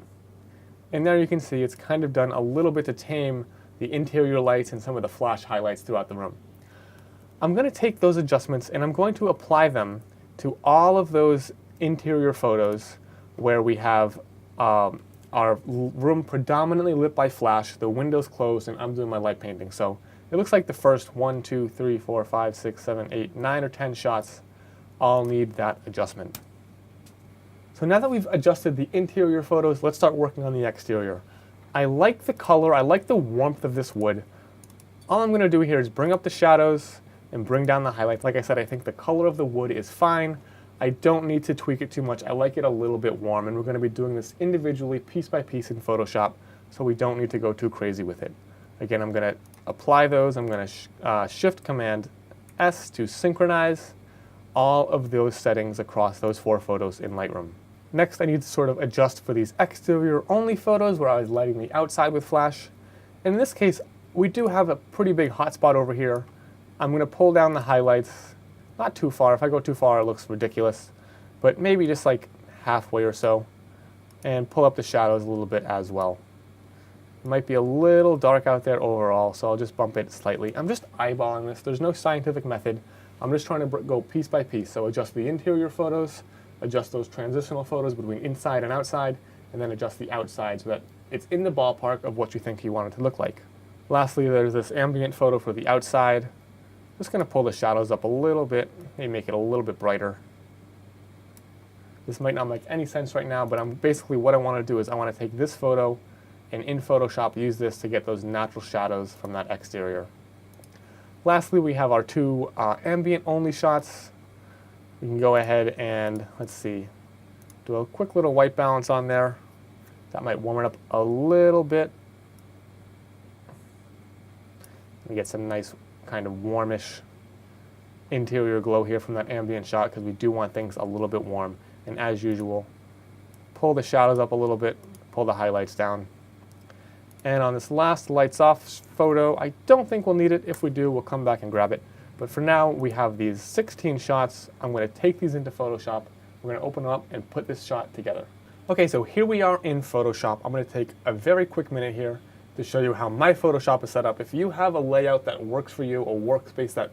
And there you can see it's kind of done a little bit to tame the interior lights and some of the flash highlights throughout the room. I'm going to take those adjustments and I'm going to apply them to all of those interior photos where we have our room predominantly lit by flash, the windows closed, and I'm doing my light painting. So it looks like the first 1, 2, 3, 4, 5, 6, 7, 8, 9, or 10 shots all need that adjustment. So now that we've adjusted the interior photos, let's start working on the exterior. I like the color, I like the warmth of this wood. All I'm going to do here is bring up the shadows and bring down the highlights. Like I said, I think the color of the wood is fine. I don't need to tweak it too much. I like it a little bit warm, and we're going to be doing this individually, piece by piece in Photoshop, so we don't need to go too crazy with it. Again, I'm going to apply those. I'm going to Shift Command S to synchronize all of those settings across those 4 photos in Lightroom. Next, I need to sort of adjust for these exterior only photos where I was lighting the outside with flash. In this case, we do have a pretty big hotspot over here. I'm going to pull down the highlights, not too far. If I go too far, it looks ridiculous, but maybe just like halfway or so, and pull up the shadows a little bit as well. It might be a little dark out there overall, so I'll just bump it slightly. I'm just eyeballing this. There's no scientific method. I'm just trying to go piece by piece. So adjust the interior photos, adjust those transitional photos between inside and outside, and then adjust the outside so that it's in the ballpark of what you think you want it to look like. Lastly, there's this ambient photo for the outside. Just going to pull the shadows up a little bit, maybe make it a little bit brighter. This might not make any sense right now, but basically what I want to do is I want to take this photo and in Photoshop use this to get those natural shadows from that exterior. Lastly, we have our two ambient only shots. We can go ahead and, let's see, do a quick little white balance on there. That might warm it up a little bit. We get some nice kind of warmish interior glow here from that ambient shot because we do want things a little bit warm. And as usual, pull the shadows up a little bit, pull the highlights down. And on this last lights off photo, I don't think we'll need it. If we do, we'll come back and grab it. But for now, we have these 16 shots. I'm going to take these into Photoshop. We're going to open them up and put this shot together. Okay, so here we are in Photoshop. I'm going to take a very quick minute here to show you how my Photoshop is set up. If you have a layout that works for you, a workspace that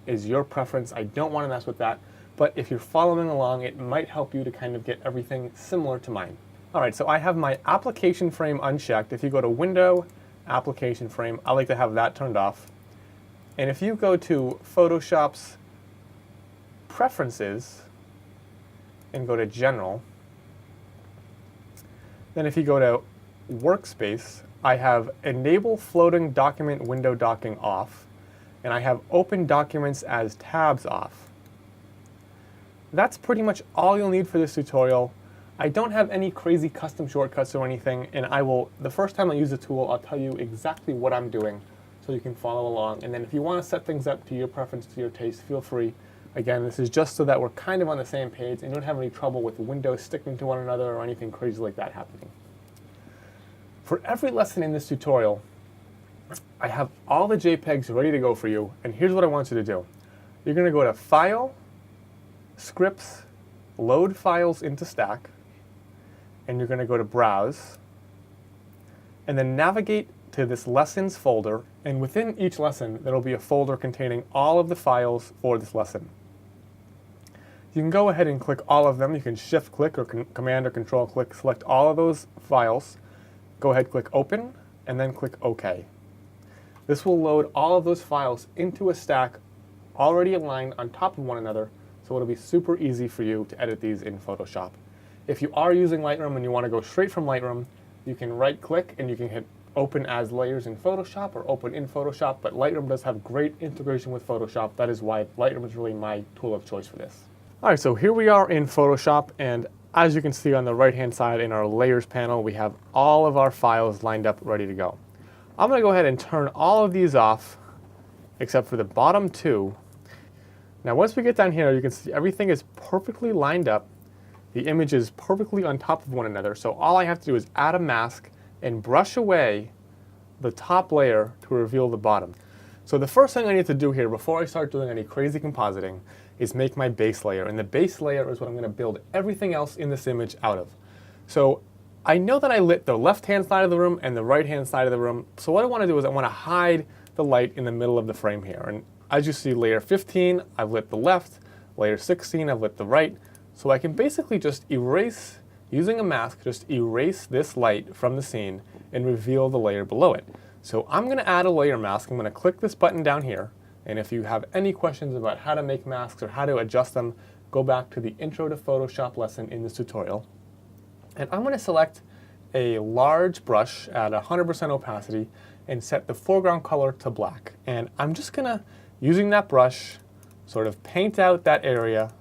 is your preference, I don't want to mess with that. But if you're following along, it might help you to kind of get everything similar to mine. All right, so I have my application frame unchecked. If you go to Window, Application Frame, I like to have that turned off. And if you go to Photoshop's Preferences and go to General, then if you go to Workspace, I have Enable Floating Document Window Docking off, and I have Open Documents as Tabs off. That's pretty much all you'll need for this tutorial. I don't have any crazy custom shortcuts or anything, and the first time I use the tool, I'll tell you exactly what I'm doing so you can follow along. And then if you want to set things up to your preference, to your taste, feel free. Again, this is just so that we're kind of on the same page and don't have any trouble with windows sticking to one another or anything crazy like that happening. For every lesson in this tutorial, I have all the JPEGs ready to go for you, and here's what I want you to do. You're going to go to File, Scripts, Load Files into Stack, and you're going to go to Browse, and then navigate to this Lessons folder, and within each lesson there will be a folder containing all of the files for this lesson. You can go ahead and click all of them. You can Shift click or Command or Control click, select all of those files, go ahead, click Open, and then click OK. This will load all of those files into a stack already aligned on top of one another, so it'll be super easy for you to edit these in Photoshop. If you are using Lightroom and you want to go straight from Lightroom, you can right click and you can hit Open as Layers in Photoshop or Open in Photoshop, but Lightroom does have great integration with Photoshop. That is why Lightroom is really my tool of choice for this. All right, so here we are in Photoshop, and as you can see on the right-hand side in our Layers panel, we have all of our files lined up ready to go. I'm going to go ahead and turn all of these off, except for the bottom two. Now once we get down here, you can see everything is perfectly lined up. The image is perfectly on top of one another, so all I have to do is add a mask and brush away the top layer to reveal the bottom. So the first thing I need to do here before I start doing any crazy compositing is make my base layer, and the base layer is what I'm going to build everything else in this image out of. So I know that I lit the left-hand side of the room and the right-hand side of the room, so what I want to do is I want to hide the light in the middle of the frame here. And as you see, layer 15, I've lit the left, layer 16, I've lit the right, so I can basically just erase, using a mask, just erase this light from the scene and reveal the layer below it. So I'm going to add a layer mask. I'm going to click this button down here, and if you have any questions about how to make masks or how to adjust them, go back to the Intro to Photoshop lesson in this tutorial. And I'm going to select a large brush at 100% opacity and set the foreground color to black. And I'm just going to, using that brush, sort of paint out that area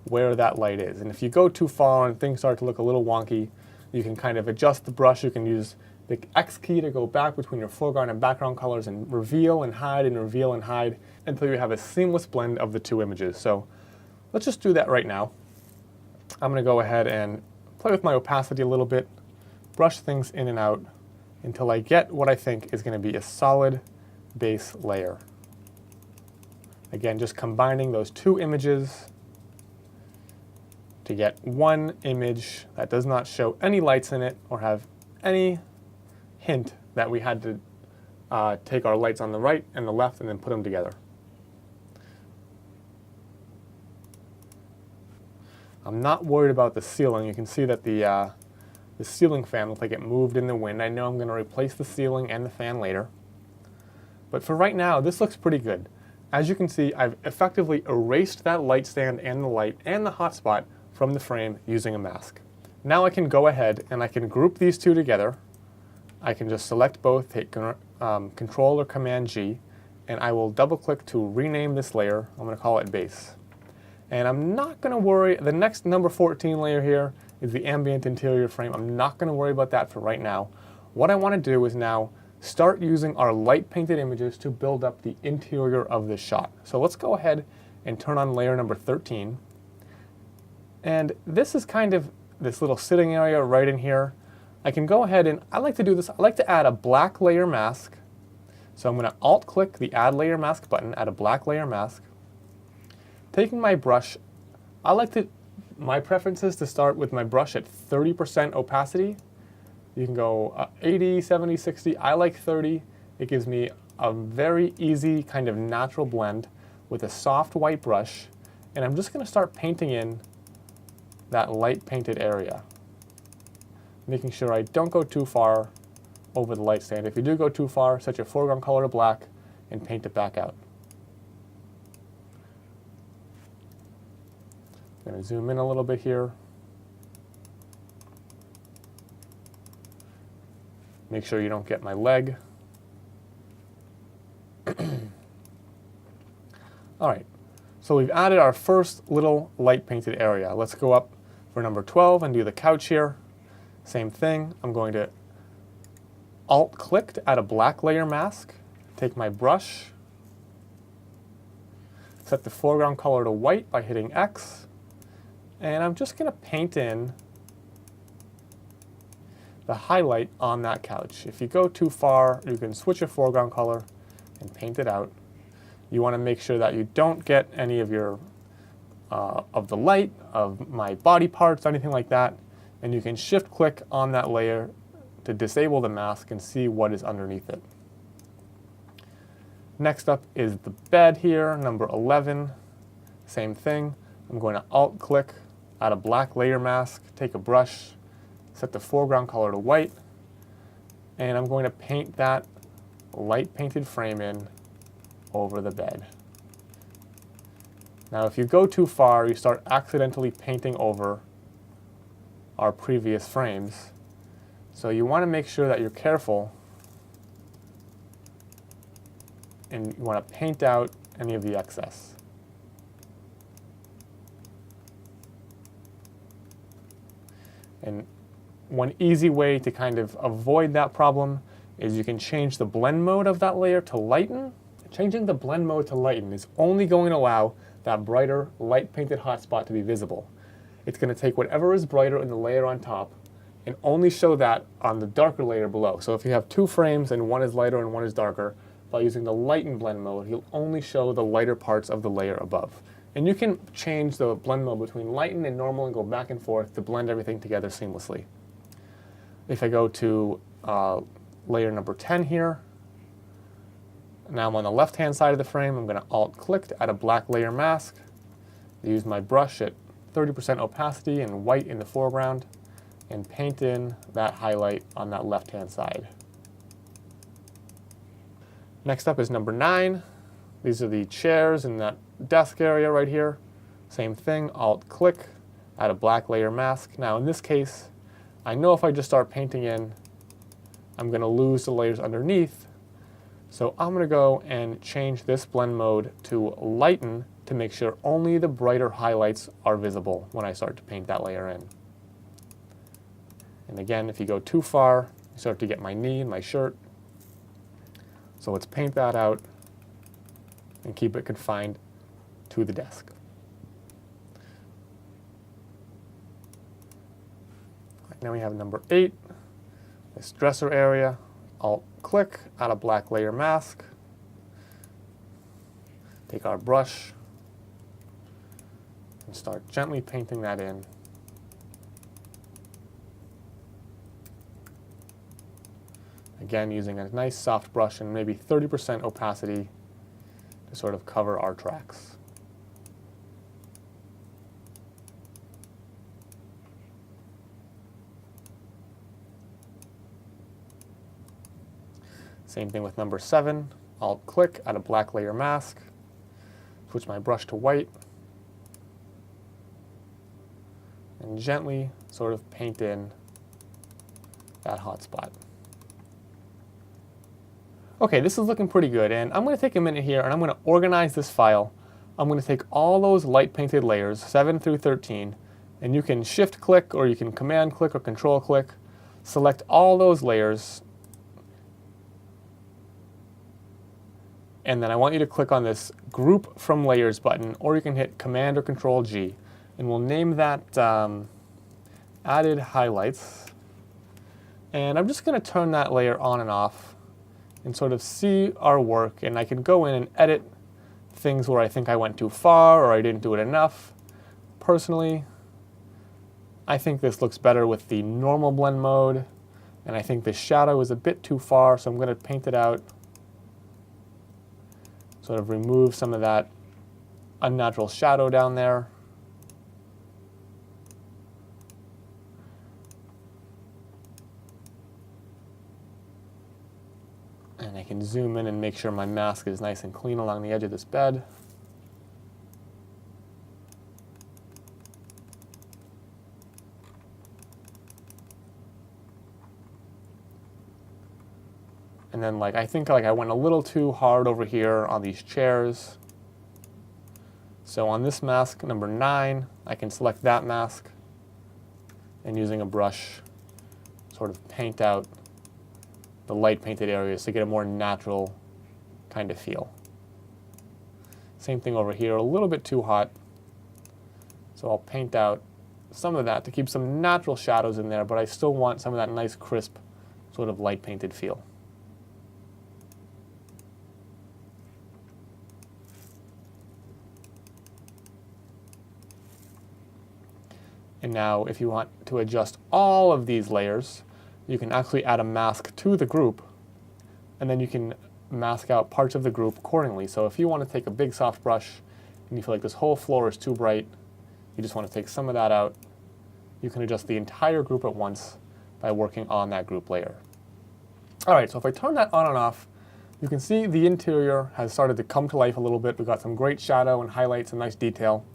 where that light is. And if you go too far and things start to look a little wonky, you can kind of adjust the brush. You can use the X key to go back between your foreground and background colors and reveal and hide until you have a seamless blend of the two images. So let's just do that right now. I'm going to go ahead and play with my opacity a little bit, brush things in and out until I get what I think is going to be a solid base layer. Again, just combining those two images to get one image that does not show any lights in it or have any hint that we had to take our lights on the right and the left and then put them together. I'm not worried about the ceiling. You can see that the The ceiling fan looks like it moved in the wind. I know I'm going to replace the ceiling and the fan later. But for right now, this looks pretty good. As you can see, I've effectively erased that light stand and the light and the hotspot from the frame using a mask. Now I can go ahead and I can group these two together. I can just select both, hit Control or Command G, and I will double click to rename this layer. I'm going to call it Base. And I'm not going to worry, the next number 14 layer here is the ambient interior frame. I'm not going to worry about that for right now. What I want to do is now start using our light painted images to build up the interior of this shot. So let's go ahead and turn on layer number 13. And this is kind of this little sitting area right in here. I can go ahead and I like to do this. I like to add a black layer mask. So I'm going to alt click the add layer mask button, add a black layer mask. Taking my brush, my preference is to start with my brush at 30% opacity. You can go 80, 70, 60. I like 30. It gives me a very easy kind of natural blend with a soft white brush. And I'm just going to start painting in that light painted area, making sure I don't go too far over the light stand. If you do go too far, set your foreground color to black and paint it back out. I'm going to zoom in a little bit here. Make sure you don't get my leg. All right, so we've added our first little light painted area. Let's go up for number 12 and do the couch here. Same thing, I'm going to alt click to add a black layer mask, take my brush, set the foreground color to white by hitting X, and I'm just going to paint in the highlight on that couch. If you go too far, you can switch your foreground color and paint it out. You want to make sure that you don't get any of your of the light, of my body parts, anything like that, and you can shift click on that layer to disable the mask and see what is underneath it. Next up is the bed here, number 11. Same thing. I'm going to alt click, add a black layer mask, take a brush, set the foreground color to white, and I'm going to paint that light painted frame in over the bed. Now if you go too far, you start accidentally painting over our previous frames. So you want to make sure that you're careful and you want to paint out any of the excess. And one easy way to kind of avoid that problem is you can change the blend mode of that layer to lighten. Changing the blend mode to lighten is only going to allow that brighter light painted hotspot to be visible. It's going to take whatever is brighter in the layer on top and only show that on the darker layer below. So if you have two frames and one is lighter and one is darker, by using the lighten blend mode, you'll only show the lighter parts of the layer above. And you can change the blend mode between lighten and normal and go back and forth to blend everything together seamlessly. If I go to layer number 10 here, now I'm on the left-hand side of the frame. I'm going to alt-click to add a black layer mask. Use my brush at 30% opacity and white in the foreground, and paint in that highlight on that left-hand side. Next up is number 9. These are the chairs in that desk area right here. Same thing, alt-click, add a black layer mask. Now in this case, I know if I just start painting in, I'm going to lose the layers underneath. So I'm going to go and change this blend mode to lighten to make sure only the brighter highlights are visible when I start to paint that layer in. And again, if you go too far, you start to get my knee and my shirt. So let's paint that out and keep it confined to the desk. Right, now we have number 8, this dresser area. Alt-click, add a black layer mask. Take our brush and start gently painting that in. Again, using a nice soft brush and maybe 30% opacity to sort of cover our tracks. Same thing with number 7. Alt click, add a black layer mask, switch my brush to white, and gently sort of paint in that hot spot. Okay, this is looking pretty good, and I'm going to take a minute here and I'm going to organize this file. I'm going to take all those light painted layers, 7 through 13, and you can shift click or you can command click or control click, select all those layers, and then I want you to click on this Group from Layers button, or you can hit Command or Control G, and we'll name that Added Highlights. And I'm just going to turn that layer on and off and sort of see our work, and I can go in and edit things where I think I went too far or I didn't do it enough. Personally, I think this looks better with the normal blend mode, and I think the shadow is a bit too far, so I'm going to paint it out. Sort of remove some of that unnatural shadow down there. And I can zoom in and make sure my mask is nice and clean along the edge of this bed. And then I think I went a little too hard over here on these chairs. So on this mask, number 9, I can select that mask and using a brush sort of paint out the light painted areas to get a more natural kind of feel. Same thing over here, a little bit too hot. So I'll paint out some of that to keep some natural shadows in there, but I still want some of that nice crisp sort of light painted feel. And now if you want to adjust all of these layers, you can actually add a mask to the group, and then you can mask out parts of the group accordingly. So if you want to take a big soft brush and you feel like this whole floor is too bright, you just want to take some of that out, you can adjust the entire group at once by working on that group layer. All right, so if I turn that on and off, you can see the interior has started to come to life a little bit. We've got some great shadow and highlights and nice detail.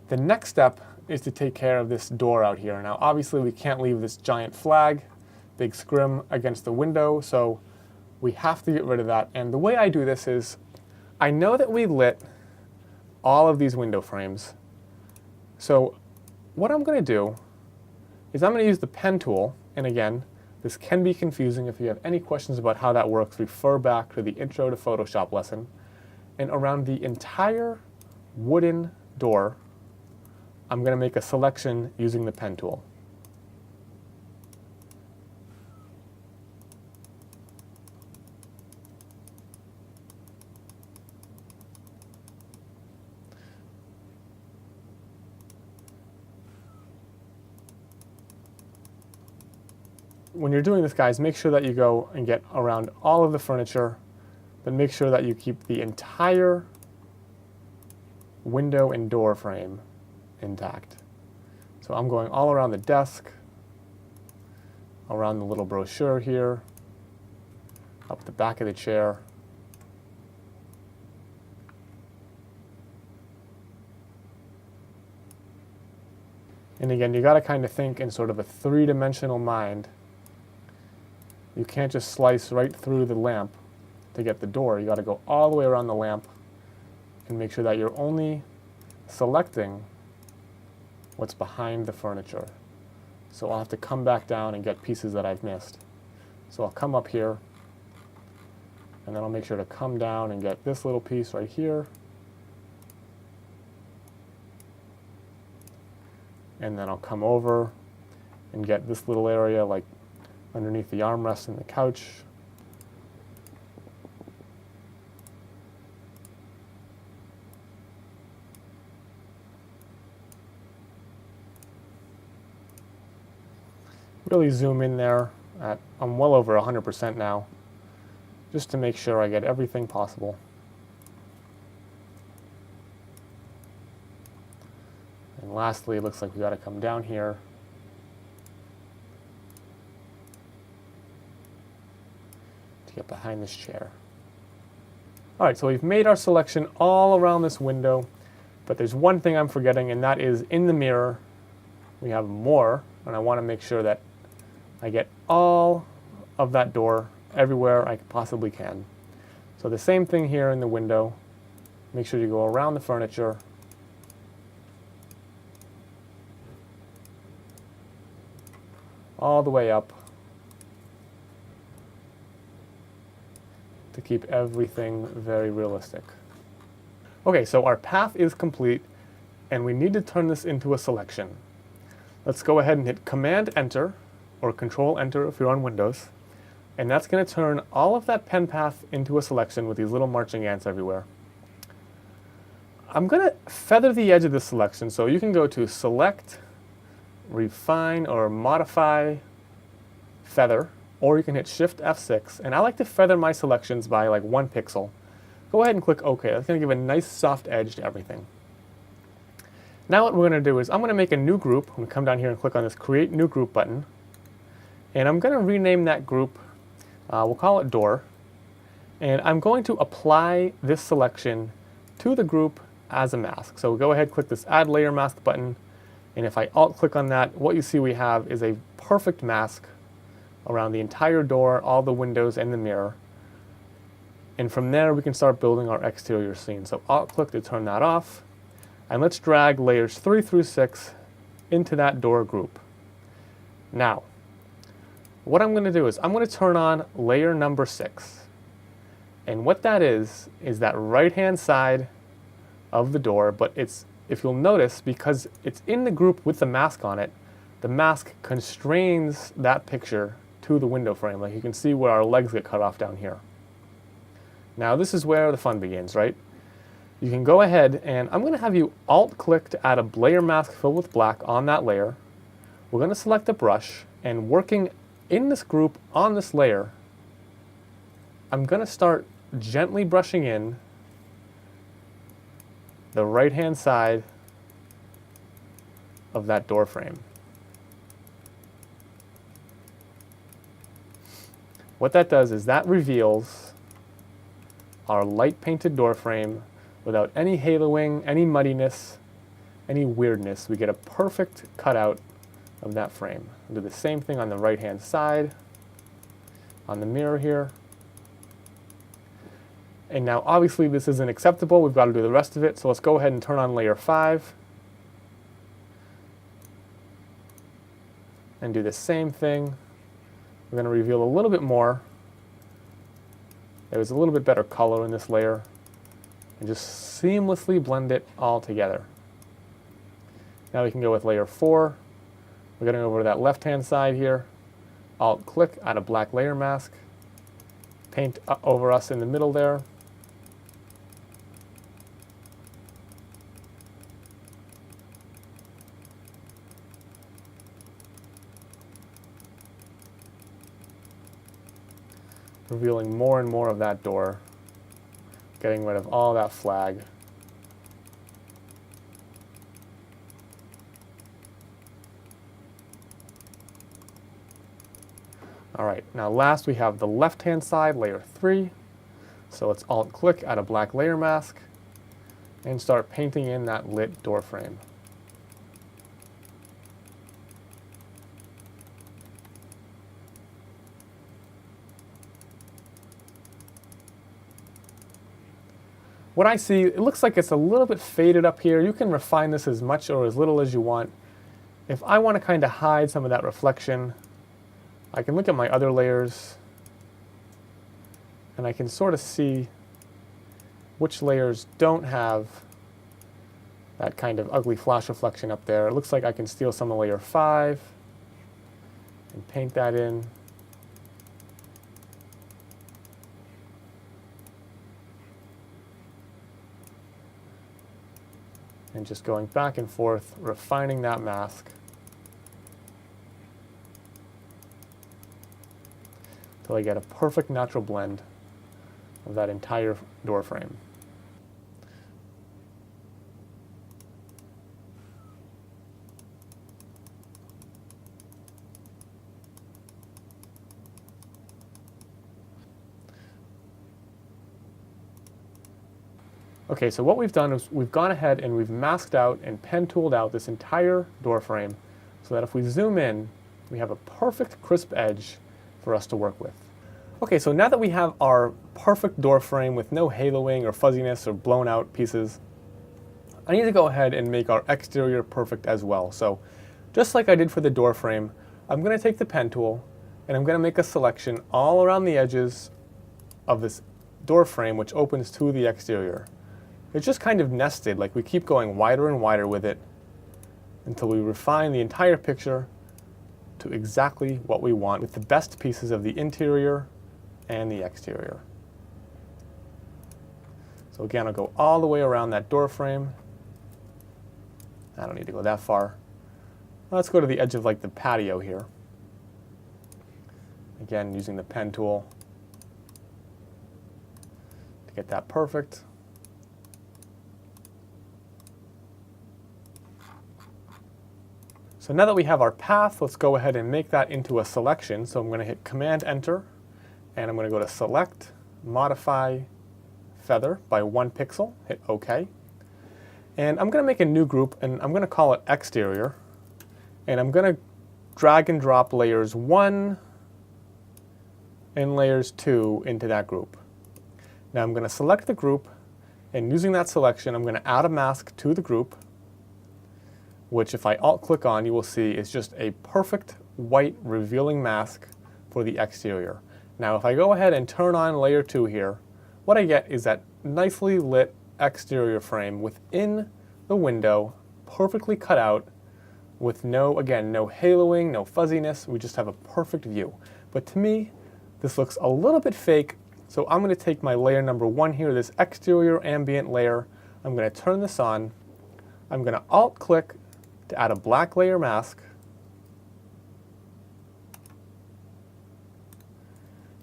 The next step is to take care of this door out here. Now obviously we can't leave this giant flag, big scrim against the window, so we have to get rid of that. And the way I do this is, I know that we lit all of these window frames, so what I'm going to do is I'm going to use the pen tool, and again, this can be confusing. If you have any questions about how that works, refer back to the Intro to Photoshop lesson. And around the entire wooden door, I'm going to make a selection using the pen tool. When you're doing this, guys, make sure that you go and get around all of the furniture, but make sure that you keep the entire window and door frame intact. So I'm going all around the desk, around the little brochure here, up the back of the chair. And again, you got to kind of think in sort of a three-dimensional mind. You can't just slice right through the lamp to get the door. You got to go all the way around the lamp and make sure that you're only selecting what's behind the furniture. So I'll have to come back down and get pieces that I've missed. So I'll come up here, and then I'll make sure to come down and get this little piece right here. And then I'll come over and get this little area like underneath the armrest in the couch. Really zoom in there. I'm well over 100% now, just to make sure I get everything possible. And lastly, it looks like we got to come down here to get behind this chair. All right, so we've made our selection all around this window, but there's one thing I'm forgetting, and that is in the mirror, we have more, and I want to make sure that I get all of that door everywhere I possibly can. So the same thing here in the window. Make sure you go around the furniture. All the way up to keep everything very realistic. Okay, so our path is complete and we need to turn this into a selection. Let's go ahead and hit Command Enter or Control Enter if you're on Windows, and that's going to turn all of that pen path into a selection with these little marching ants everywhere. I'm going to feather the edge of this selection, so you can go to Select, Refine, or Modify, Feather, or you can hit Shift F6, and I like to feather my selections by like 1 pixel. Go ahead and click OK. That's going to give a nice soft edge to everything. Now what we're going to do is I'm going to make a new group. I'm going to come down here and click on this Create New Group button, and I'm going to rename that group, we'll call it Door, and I'm going to apply this selection to the group as a mask. So go ahead, click this Add Layer Mask button, and if I Alt-click on that, what you see we have is a perfect mask around the entire door, all the windows, and the mirror. And from there, we can start building our exterior scene. So Alt-click to turn that off, and let's drag layers 3 through 6 into that door group. Now, what I'm going to do is I'm going to turn on layer number 6. And what that is that right-hand side of the door, but it's, if you'll notice, because it's in the group with the mask on it, the mask constrains that picture to the window frame. Like you can see where our legs get cut off down here. Now this is where the fun begins, right? You can go ahead and I'm going to have you Alt-click to add a layer mask filled with black on that layer. We're going to select a brush, and working in this group on this layer, I'm going to start gently brushing in the right-hand side of that door frame. What that does is that reveals our light painted door frame without any haloing, any muddiness, any weirdness. We get a perfect cutout of that frame. I'll do the same thing on the right-hand side, on the mirror here. And now obviously this isn't acceptable, we've got to do the rest of it, so let's go ahead and turn on layer 5. And do the same thing. We're going to reveal a little bit more. There's a little bit better color in this layer. And just seamlessly blend it all together. Now we can go with layer 4. We're going to go over to that left-hand side here. Alt-click, add a black layer mask. Paint over us in the middle there. Revealing more and more of that door, getting rid of all that flag. All right, now last we have the left-hand side, layer 3. So let's Alt-click, add a black layer mask, and start painting in that lit door frame. What I see, it looks like it's a little bit faded up here. You can refine this as much or as little as you want. If I want to kind of hide some of that reflection, I can look at my other layers and I can sort of see which layers don't have that kind of ugly flash reflection up there. It looks like I can steal some of layer 5 and paint that in. And just going back and forth, refining that mask until I get a perfect natural blend of that entire door frame. Okay, so what we've done is we've gone ahead and we've masked out and pen tooled out this entire door frame so that if we zoom in, we have a perfect crisp edge for us to work with. Okay, so now that we have our perfect door frame with no haloing or fuzziness or blown out pieces, I need to go ahead and make our exterior perfect as well. So just like I did for the door frame, I'm going to take the pen tool and I'm going to make a selection all around the edges of this door frame which opens to the exterior. It's just kind of nested, like we keep going wider and wider with it until we refine the entire picture to exactly what we want with the best pieces of the interior and the exterior. So again, I'll go all the way around that door frame. I don't need to go that far. Let's go to the edge of like the patio here. Again, using the pen tool to get that perfect. So now that we have our path, let's go ahead and make that into a selection. So I'm going to hit Command Enter, and I'm going to go to Select, Modify, Feather by 1 pixel, hit OK. And I'm going to make a new group, and I'm going to call it Exterior. And I'm going to drag and drop layers 1 and layers 2 into that group. Now I'm going to select the group, and using that selection, I'm going to add a mask to the group, which if I alt-click on, you will see is just a perfect white revealing mask for the exterior. Now if I go ahead and turn on layer 2 here, what I get is that nicely lit exterior frame within the window, perfectly cut out, with no, again, no haloing, no fuzziness. We just have a perfect view. But to me, this looks a little bit fake, so I'm going to take my layer number 1 here, this exterior ambient layer. I'm going to turn this on. I'm going to alt-click to add a black layer mask.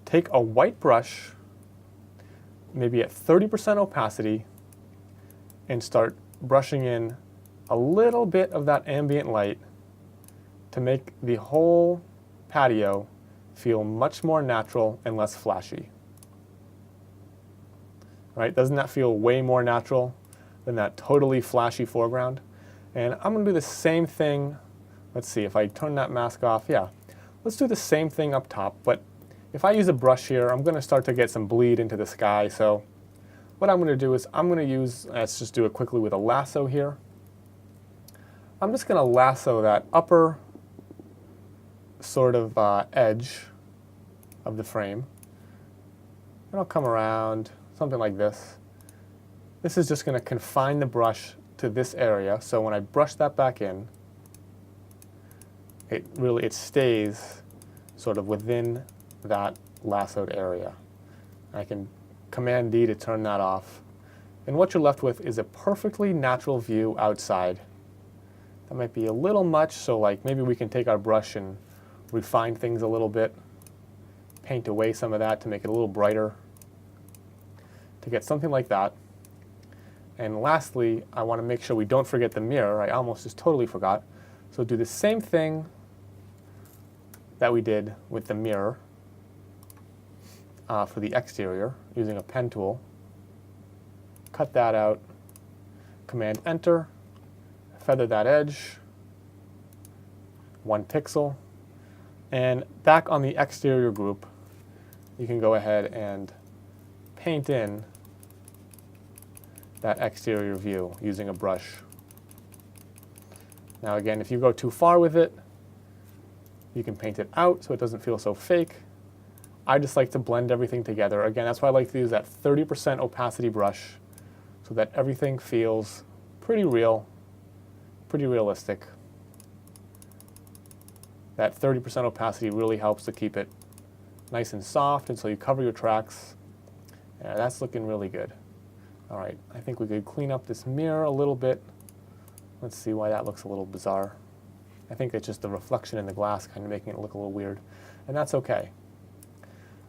Take a white brush, maybe at 30% opacity, and start brushing in a little bit of that ambient light to make the whole patio feel much more natural and less flashy. Right? Doesn't that feel way more natural than that totally flashy foreground? And I'm going to do the same thing. Let's see, if I turn that mask off, yeah. Let's do the same thing up top, but if I use a brush here, I'm going to start to get some bleed into the sky. So what I'm going to do is I'm going to use, let's just do it quickly with a lasso here. I'm just going to lasso that upper sort of edge of the frame. And I'll come around, something like this. This is just going to confine the brush to this area, so when I brush that back in, it stays sort of within that lassoed area. I can Command D to turn that off, and what you're left with is a perfectly natural view outside. That might be a little much, so like maybe we can take our brush and refine things a little bit, paint away some of that to make it a little brighter, to get something like that. And lastly, I want to make sure we don't forget the mirror. I almost just totally forgot. So do the same thing that we did with the mirror for the exterior using a pen tool. Cut that out, Command Enter, feather that edge, 1 pixel. And back on the exterior group, you can go ahead and paint in that exterior view using a brush. Now again, if you go too far with it, you can paint it out so it doesn't feel so fake. I just like to blend everything together. Again, that's why I like to use that 30% opacity brush so that everything feels pretty real, pretty realistic. That 30% opacity really helps to keep it nice and soft until you cover your tracks. Yeah, that's looking really good. All right, I think we could clean up this mirror a little bit. Let's see why that looks a little bizarre. I think it's just the reflection in the glass kind of making it look a little weird, and that's okay.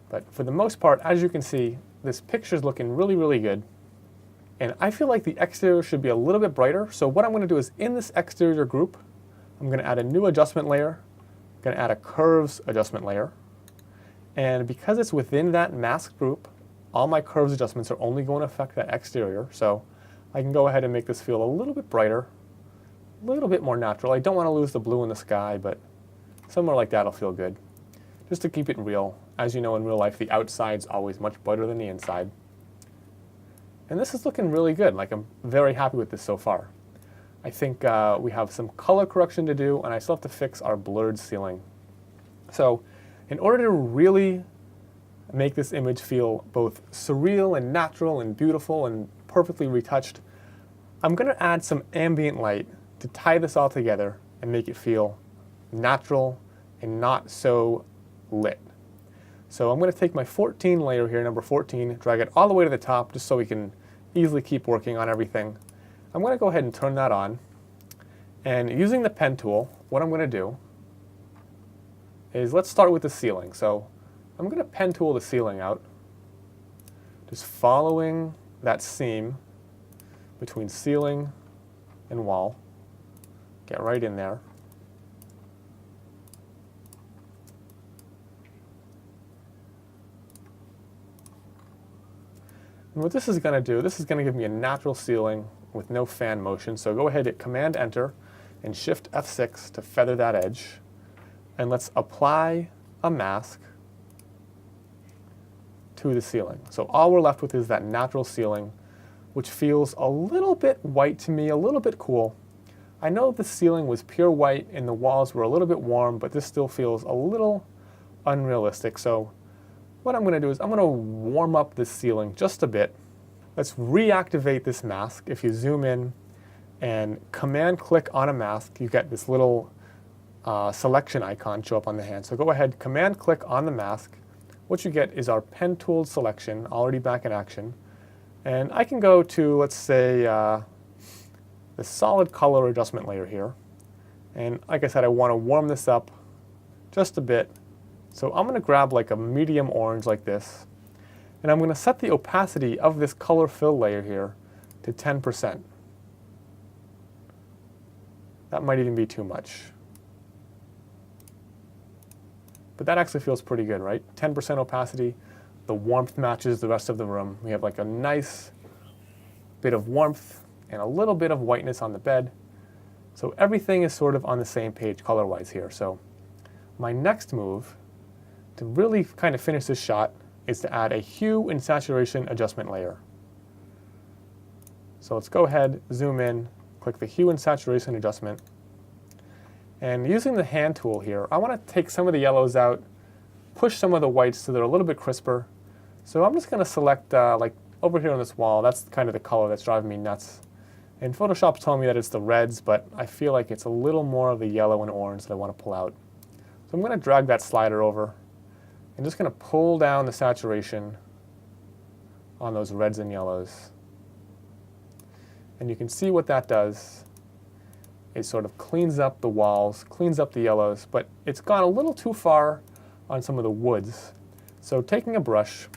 But for the most part, as you can see, this picture's looking really, really good. And I feel like the exterior should be a little bit brighter. So what I'm going to do is in this exterior group, I'm going to add a new adjustment layer. I'm going to add a curves adjustment layer. And because it's within that mask group, all my curves adjustments are only going to affect that exterior. So I can go ahead and make this feel a little bit brighter, a little bit more natural. I don't want to lose the blue in the sky, but somewhere like that will feel good. Just to keep it real. As you know, in real life, the outside's always much brighter than the inside. And this is looking really good. Like, I'm very happy with this so far. I think we have some color correction to do, and I still have to fix our blurred ceiling. So in order to really make this image feel both surreal and natural and beautiful and perfectly retouched, I'm going to add some ambient light to tie this all together and make it feel natural and not so lit. So I'm going to take my 14 layer here, number 14, drag it all the way to the top just so we can easily keep working on everything. I'm going to go ahead and turn that on. And using the pen tool, what I'm going to do is let's start with the ceiling. So I'm going to pen tool the ceiling out, just following that seam between ceiling and wall. Get right in there. And what this is going to do, this is going to give me a natural ceiling with no fan motion. So go ahead, hit Command Enter and Shift F6 to feather that edge. And let's apply a mask to the ceiling. So all we're left with is that natural ceiling, which feels a little bit white to me, a little bit cool. I know the ceiling was pure white and the walls were a little bit warm, but this still feels a little unrealistic. So what I'm going to do is I'm going to warm up this ceiling just a bit. Let's reactivate this mask. If you zoom in and command click on a mask, you get this little selection icon show up on the hand. So go ahead, command click on the mask. What you get is our pen tool selection already back in action. And I can go to, let's say, the solid color adjustment layer here. And like I said, I want to warm this up just a bit. So I'm going to grab like a medium orange like this, and I'm going to set the opacity of this color fill layer here to 10%. That might even be too much. But that actually feels pretty good, right? 10% opacity, the warmth matches the rest of the room. We have like a nice bit of warmth and a little bit of whiteness on the bed. So everything is sort of on the same page color-wise here. So my next move to really kind of finish this shot is to add a hue and saturation adjustment layer. So let's go ahead, zoom in, click the hue and saturation adjustment. And using the hand tool here, I want to take some of the yellows out, push some of the whites so they're a little bit crisper. So I'm just going to select like over here on this wall, that's kind of the color that's driving me nuts. And Photoshop's telling me that it's the reds, but I feel like it's a little more of the yellow and orange that I want to pull out. So I'm going to drag that slider over. I'm just going to pull down the saturation on those reds and yellows. And you can see what that does. It sort of cleans up the walls, cleans up the yellows, but it's gone a little too far on some of the woods. So taking a brush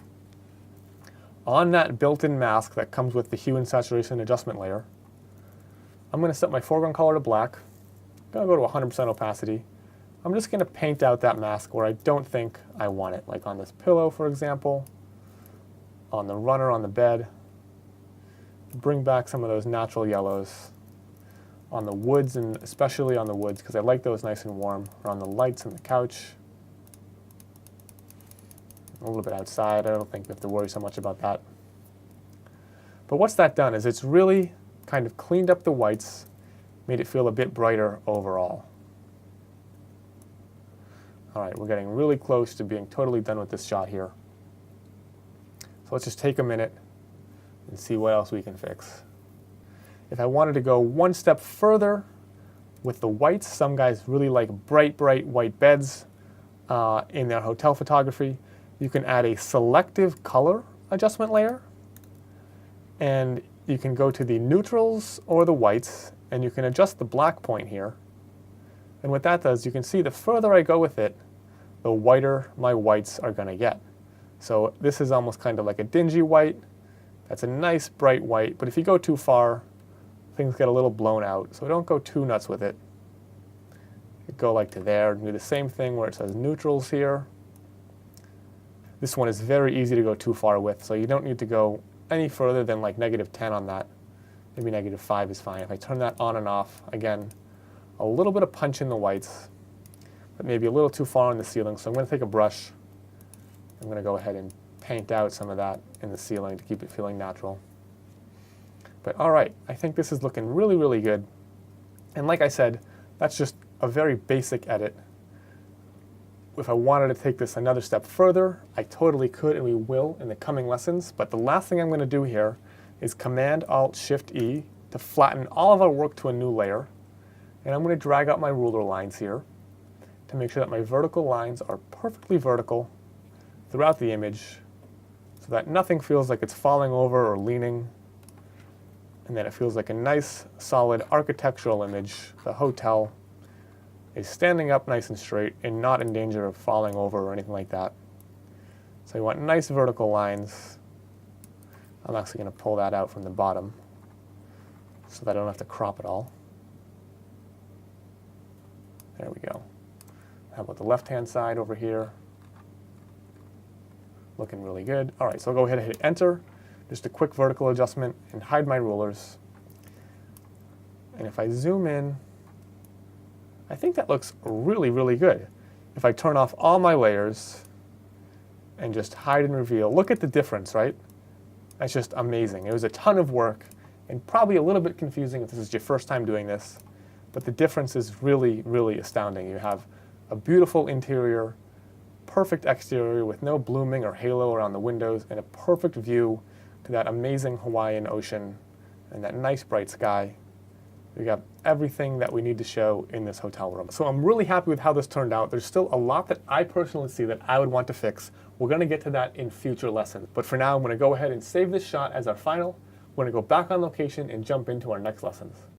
on that built-in mask that comes with the hue and saturation adjustment layer, I'm going to set my foreground color to black. I'm going to go to 100% opacity. I'm just going to paint out that mask where I don't think I want it, like on this pillow, for example, on the runner on the bed. Bring back some of those natural yellows on the woods, and especially on the woods, because I like those nice and warm, or on the lights and the couch. A little bit outside, I don't think we have to worry so much about that. But what's that done is it's really kind of cleaned up the whites, made it feel a bit brighter overall. All right, we're getting really close to being totally done with this shot here. So let's just take a minute and see what else we can fix. If I wanted to go one step further with the whites, some guys really like bright white beds in their hotel photography. You can add a selective color adjustment layer, and you can go to the neutrals or the whites, and you can adjust the black point here. And what that does, you can see the further I go with it, the whiter my whites are going to get. So this is almost kind of like a dingy white. That's a nice bright white, but if you go too far, things get a little blown out. So don't go too nuts with it. You go like to there, and do the same thing where it says neutrals here. This one is very easy to go too far with, so you don't need to go any further than like -10 on that. maybe -5 is fine. If I turn that on and off, again, a little bit of punch in the whites, but maybe a little too far on the ceiling. So I'm going to take a brush. I'm going to go ahead and paint out some of that in the ceiling to keep it feeling natural. But all right, I think this is looking really, really good. And like I said, that's just a very basic edit. If I wanted to take this another step further, I totally could, and we will in the coming lessons. But the last thing I'm going to do here is Command-Alt-Shift-E to flatten all of our work to a new layer. And I'm going to drag out my ruler lines here to make sure that my vertical lines are perfectly vertical throughout the image so that nothing feels like it's falling over or leaning, and that it feels like a nice, solid architectural image. The hotel is standing up nice and straight and not in danger of falling over or anything like that. So you want nice vertical lines. I'm actually going to pull that out from the bottom so that I don't have to crop it all. There we go. How about the left-hand side over here? Looking really good. All right, so I'll go ahead and hit Enter. Just a quick vertical adjustment and hide my rulers. And if I zoom in, I think that looks really, really good. If I turn off all my layers and just hide and reveal, look at the difference, right? That's just amazing. It was a ton of work and probably a little bit confusing if this is your first time doing this, but the difference is really, really astounding. You have a beautiful interior, perfect exterior with no blooming or halo around the windows, and a perfect view to that amazing Hawaiian ocean and that nice bright sky. We got everything that we need to show in this hotel room. So I'm really happy with how this turned out. There's still a lot that I personally see that I would want to fix. We're going to get to that in future lessons. But for now, I'm going to go ahead and save this shot as our final. We're going to go back on location and jump into our next lessons.